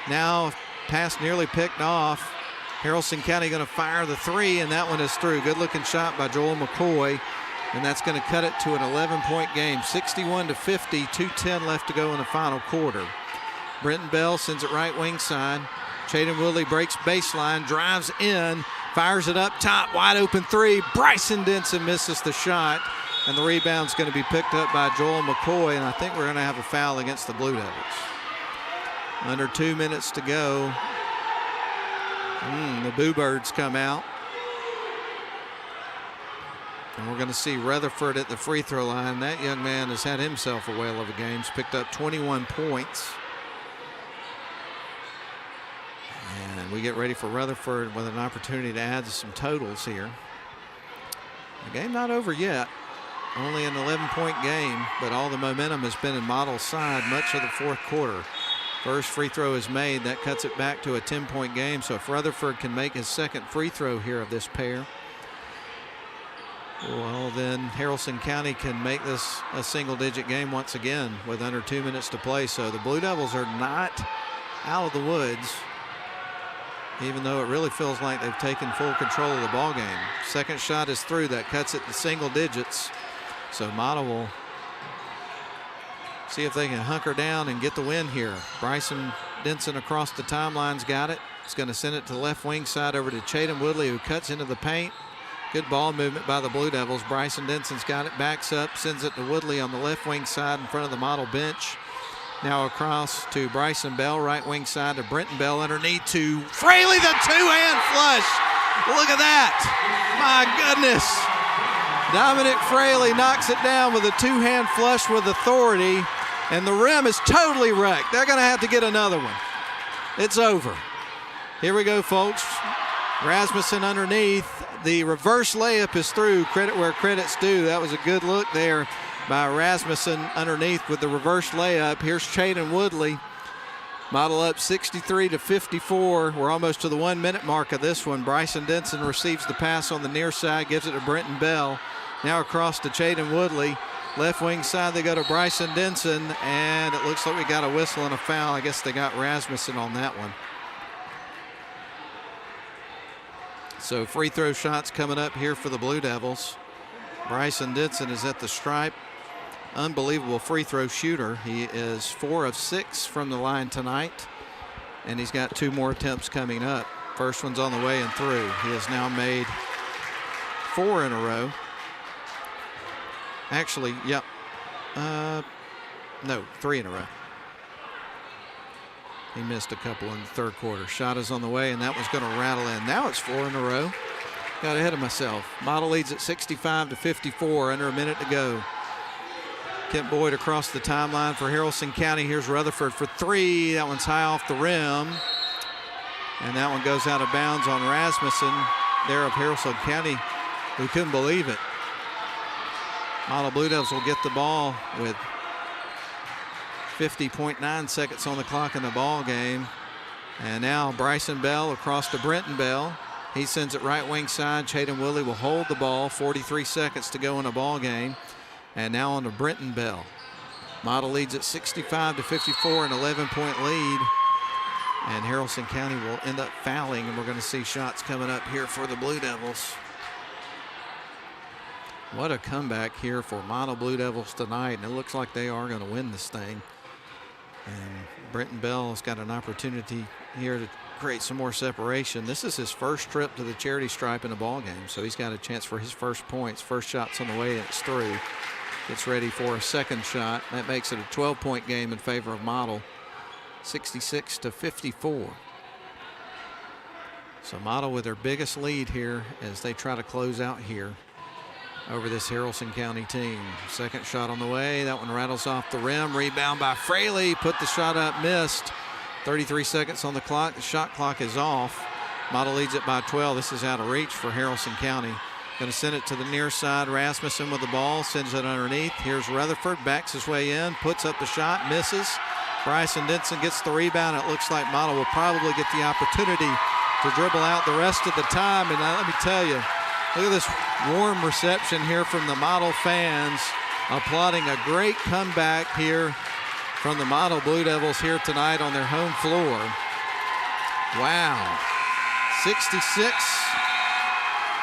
Now pass nearly picked off. Haralson County going to fire the 3, and that one is through. Good looking shot by Joel McCoy, and that's going to cut it to an 11-point game. 61-50, 2:10 left to go in the final quarter. Brenton Bell sends it right wing side. Chaden Woodley breaks baseline, drives in, fires it up top, wide open 3. Bryson Denson misses the shot, and the rebound's going to be picked up by Joel McCoy, and I think we're going to have a foul against the Blue Devils. Under 2 minutes to go. The Boo Birds come out. And we're going to see Rutherford at the free throw line. That young man has had himself a whale of a game. He's picked up 21 points. And we get ready for Rutherford with an opportunity to add some totals here. The game not over yet. Only an 11-point game, but all the momentum has been in Model's side much of the fourth quarter. First free throw is made. That cuts it back to a 10-point game. So if Rutherford can make his second free throw here of this pair, well, then Haralson County can make this a single-digit game once again with under 2 minutes to play. So the Blue Devils are not out of the woods, even though it really feels like they've taken full control of the ball game. Second shot is through. That cuts it to single digits. So Model will see if they can hunker down and get the win here. Bryson Denson across the timeline's got it. He's going to send it to the left wing side over to Chaden Woodley, who cuts into the paint. Good ball movement by the Blue Devils. Bryson Denson's got it, backs up, sends it to Woodley on the left wing side in front of the model bench. Now across to Bryson Bell, right wing side to Brenton Bell underneath to Fraley, the two-hand flush. Look at that. My goodness. Dominic Fraley knocks it down with a two-hand flush with authority, and the rim is totally wrecked. They're going to have to get another one. It's over. Here we go, folks. Rasmussen underneath. The reverse layup is through. Credit where credit's due. That was a good look there by Rasmussen underneath with the reverse layup. Here's Chaden Woodley. Model up 63-54. We're almost to the 1 minute mark of this one. Bryson Denson receives the pass on the near side, gives it to Brenton Bell. Now across to Chaden Woodley. Left wing side, they go to Bryson Denson, and it looks like we got a whistle and a foul. I guess they got Rasmussen on that one. So free throw shots coming up here for the Blue Devils. Bryson Denson is at the stripe. Unbelievable free throw shooter. He is 4 of 6 from the line tonight, and he's got 2 more attempts coming up. First one's on the way and through. He has now made 4 in a row. Actually, yep. No, 3 in a row. He missed a couple in the third quarter. Shot is on the way, and that one's going to rattle in. Now it's 4 in a row. Got ahead of myself. Model leads at 65-54, under a minute to go. Kent Boyd across the timeline for Haralson County. Here's Rutherford for 3. That one's high off the rim. And that one goes out of bounds on Rasmussen there of Haralson County, who couldn't believe it. Model Blue Devils will get the ball with 50.9 seconds on the clock in the ball game. And now Bryson Bell across to Brenton Bell. He sends it right wing side. Chaden Woodley will hold the ball. 43 seconds to go in the ball game. And now on to Brenton Bell. Model leads at 65-54, an 11-point lead. And Haralson County will end up fouling, and we're going to see shots coming up here for the Blue Devils. What a comeback here for Model Blue Devils tonight, and it looks like they are going to win this thing. And Brenton Bell has got an opportunity here to create some more separation. This is his first trip to the charity stripe in a ball game, so he's got a chance for his first points. First shot's on the way, and it's through. Gets ready for a second shot. That makes it a 12-point game in favor of Model, 66-54. So Model with their biggest lead here as they try to close out here over this Haralson County team. Second shot on the way. That one rattles off the rim. Rebound by Fraley. Put the shot up, missed. 33 seconds on the clock. The shot clock is off. Model leads it by 12. This is out of reach for Haralson County. Going to send it to the near side. Rasmussen with the ball. Sends it underneath. Here's Rutherford. Backs his way in. Puts up the shot. Misses. Bryson Denson gets the rebound. It looks like Model will probably get the opportunity to dribble out the rest of the time. And let me tell you, look at this warm reception here from the Model fans, applauding a great comeback here from the Model Blue Devils here tonight on their home floor. Wow.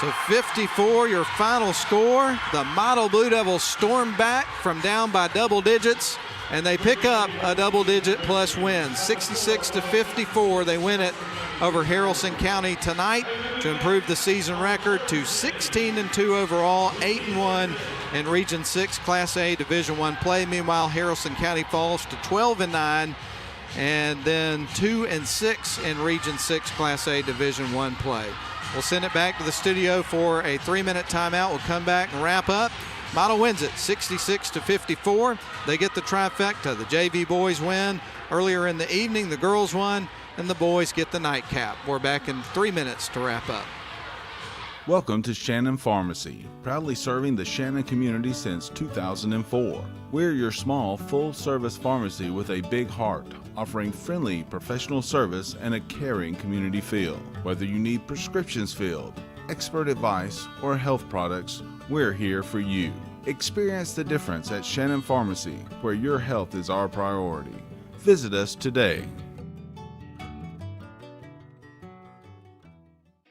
66-54, your final score. The Model Blue Devils storm back from down by double digits, and they pick up a double-digit plus win. 66-54, they win it over Haralson County tonight to improve the season record to 16-2 overall, 8-1 in Region 6 Class A Division I play. Meanwhile, Haralson County falls to 12-9 and then 2-6 in Region 6 Class A Division I play. We'll send it back to the studio for a 3-minute timeout. We'll come back and wrap up. Model wins it 66-54. They get the trifecta. The JV boys win earlier in the evening. The girls won, and the boys get the nightcap. We're back in 3 minutes to wrap up. Welcome to Shannon Pharmacy, proudly serving the Shannon community since 2004. We're your small, full-service pharmacy with a big heart, offering friendly professional service and a caring community feel. Whether you need prescriptions filled, expert advice, or health products, we're here for you. Experience the difference at Shannon Pharmacy, where your health is our priority. Visit us today.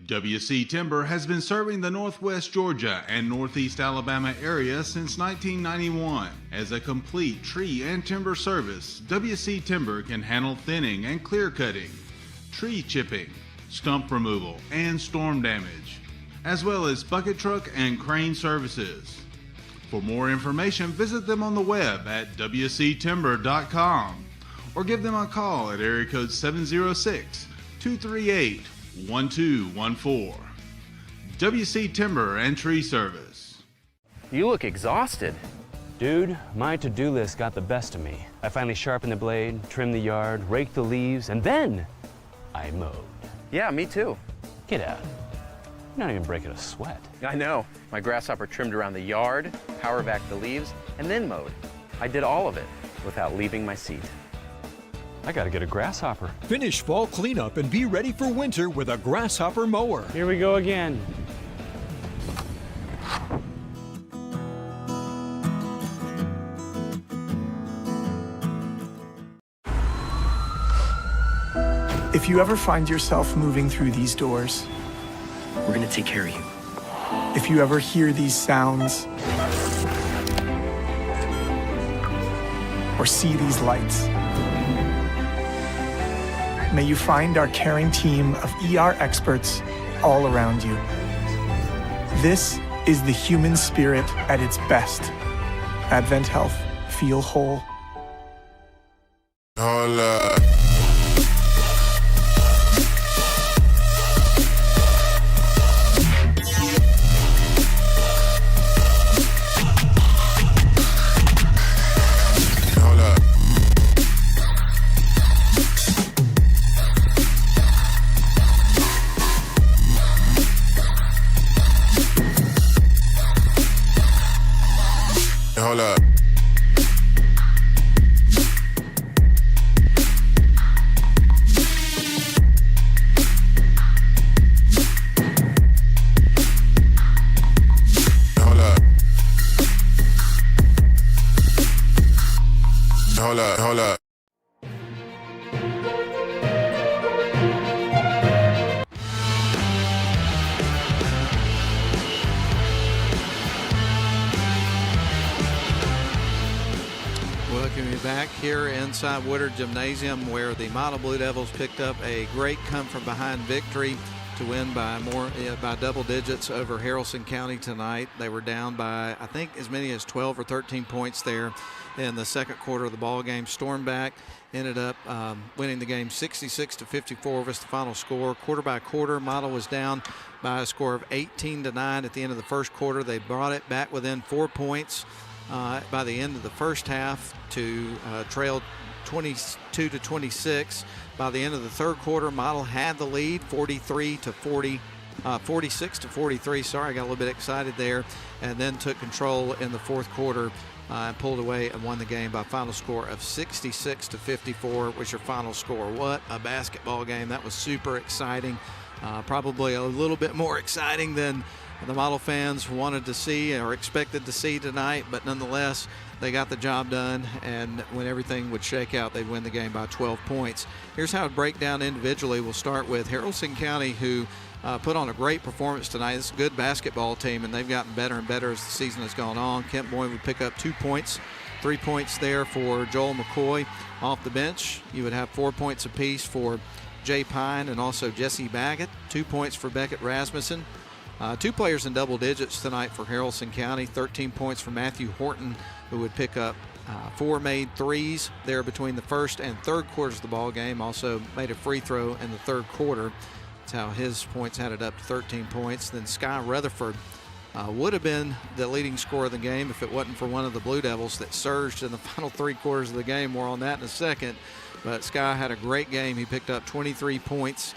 WC Timber has been serving the Northwest Georgia and Northeast Alabama area since 1991. As a complete tree and timber service, WC Timber can handle thinning and clear cutting, tree chipping, stump removal, and storm damage, as well as bucket truck and crane services. For more information, visit them on the web at wctimber.com or give them a call at area code 706-238-1214. WC Timber and Tree Service. You look exhausted. Dude, my to-do list got the best of me. I finally sharpened the blade, trimmed the yard, raked the leaves, and then I mowed. Yeah, me too. Get out. You're not even breaking a sweat. I know. My grasshopper trimmed around the yard, power vac the leaves, and then mowed. I did all of it without leaving my seat. I gotta get a grasshopper. Finish fall cleanup and be ready for winter with a grasshopper mower. Here we go again. If you ever find yourself moving through these doors, We're gonna take care of you. if you ever hear these sounds, or see these lights, may you find our caring team of ER experts all around you. This is the human spirit at its best. Advent Health. Feel whole. Hold up. Hold up. Hold up. Welcome you back here inside Woodard Gymnasium, where the Model Blue Devils picked up a great come-from-behind victory to win by by double digits over Haralson County tonight. They were down by, I think, as many as 12 or 13 points there in the second quarter of the ball game. Stormed back, ended up winning the game 66-54 was the final score. Quarter by quarter, Model was down by a score of 18-9 at the end of the first quarter. They brought it back within 4 points by the end of the first half to trail 22-26. By the end of the third quarter, Model had the lead 46-43. Sorry, I got a little bit excited there, and then took control in the fourth quarter and pulled away and won the game by a final score of 66-54 was your final score. What a basketball game. That was super exciting. Probably a little bit more exciting than the Model fans wanted to see or expected to see tonight, but nonetheless, they got the job done, and when everything would shake out, they'd win the game by 12 points. Here's how it break down individually. We'll start with Haralson County, who put on a great performance tonight. It's a good basketball team, and they've gotten better and better as the season has gone on. Kent Boyd would pick up 2 points, 3 points there for Joel McCoy. Off the bench, you would have 4 points apiece for Jay Pine and also Jesse Baggett, 2 points for Beckett Rasmussen. 2 players in double digits tonight for Haralson County, 13 points for Matthew Horton, who would pick up 4 made threes there between the first and third quarters of the ball game. Also made a free throw in the third quarter. That's how his points added up to 13 points. Then Sky Rutherford would have been the leading scorer of the game if it wasn't for one of the Blue Devils that surged in the final 3 quarters of the game. More on that in a second. But Sky had a great game. He picked up 23 points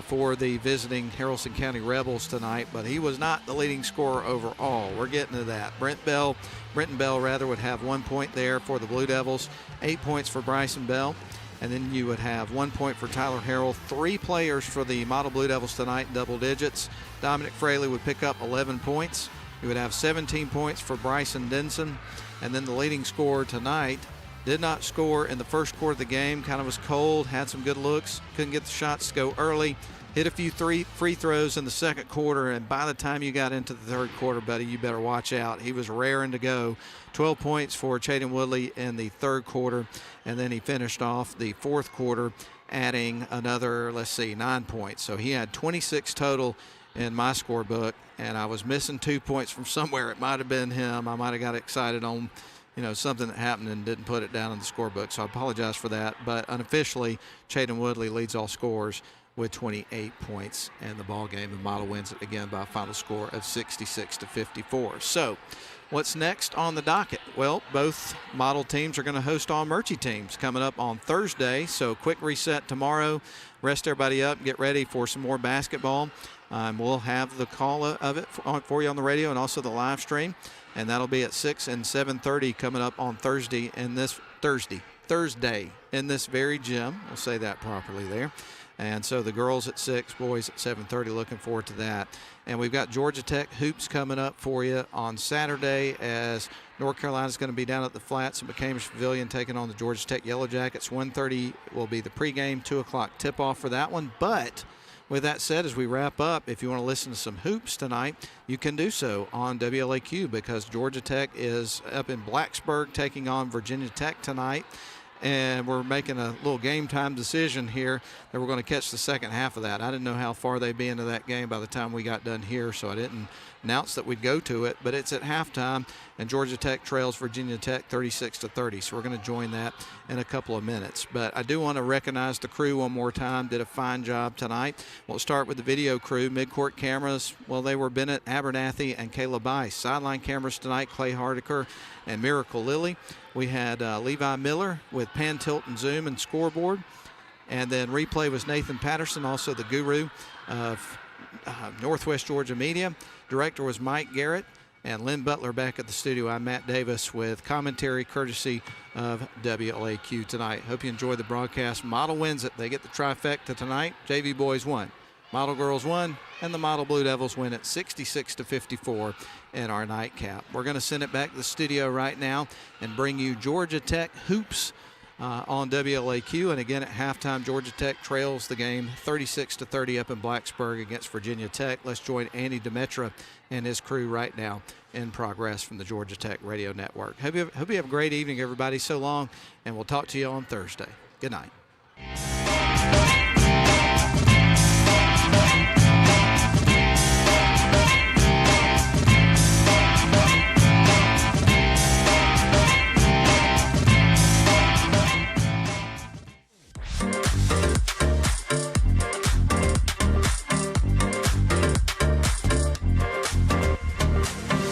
for the visiting Haralson County Rebels tonight, but he was not the leading scorer overall. We're getting to that. Brenton Bell would have 1 point there for the Blue Devils, 8 points for Bryson Bell, and then you would have 1 point for Tyler Harrell. 3 players for the Model Blue Devils tonight in double digits. Dominic Fraley would pick up 11 points. You would have 17 points for Bryson Denson, and then the leading scorer tonight did not score in the first quarter of the game. Kind of was cold, had some good looks, couldn't get the shots to go early. hit a few free throws in the second quarter, and by the time you got into the third quarter, buddy, you better watch out. He was raring to go. 12 points for Chaden Woodley in the third quarter, and then he finished off the fourth quarter adding another, 9 points. So he had 26 total in my scorebook, and I was missing 2 points from somewhere. It might have been him. I might have got excited on something that happened and didn't put it down in the scorebook, so I apologize for that. But unofficially, Chaden Woodley leads all scorers with 28 points in the ball game. The Model wins it again by a final score of 66-54. So what's next on the docket? Well, both Model teams are going to host all Murchie teams coming up on Thursday. So quick reset tomorrow, rest everybody up, get ready for some more basketball. We'll have the call of it for you on the radio and also the live stream. And that'll be at 6 and 7:30 coming up on Thursday in this very gym. We'll say that properly there. And so the girls at 6, boys at 7:30. Looking forward to that. And we've got Georgia Tech hoops coming up for you on Saturday, as North Carolina's going to be down at the Flats at McCamish Pavilion taking on the Georgia Tech Yellow Jackets. 1:30 will be the pregame, 2 o'clock tip-off for that one. But with that said, as we wrap up, if you want to listen to some hoops tonight, you can do so on WLAQ, because Georgia Tech is up in Blacksburg taking on Virginia Tech tonight. And we're making a little game time decision here that we're going to catch the second half of that. I didn't know how far they'd be into that game by the time we got done here, so I didn't announce that we'd go to it. But it's at halftime, and Georgia Tech trails Virginia Tech 36-30. So we're going to join that in a couple of minutes. But I do want to recognize the crew one more time. Did a fine job tonight. We'll start with the video crew. Midcourt cameras, well, they were Bennett Abernathy and Kayla Bice. Sideline cameras tonight, Clay Hardiker and Miracle Lilly. We had Levi Miller with pan, tilt, and zoom and scoreboard. And then replay was Nathan Patterson, also the guru of Northwest Georgia Media. Director was Mike Garrett. And Lynn Butler back at the studio. I'm Matt Davis with commentary courtesy of WLAQ tonight. Hope you enjoyed the broadcast. Model wins it. They get the trifecta tonight. JV boys won. Model girls won, and the Model Blue Devils win at 66-54 in our nightcap. We're going to send it back to the studio right now and bring you Georgia Tech hoops on WLAQ. And again, at halftime, Georgia Tech trails the game 36-30 up in Blacksburg against Virginia Tech. Let's join Andy Demetra and his crew right now in progress from the Georgia Tech Radio Network. Hope you have a great evening, everybody. So long, and we'll talk to you on Thursday. Good night.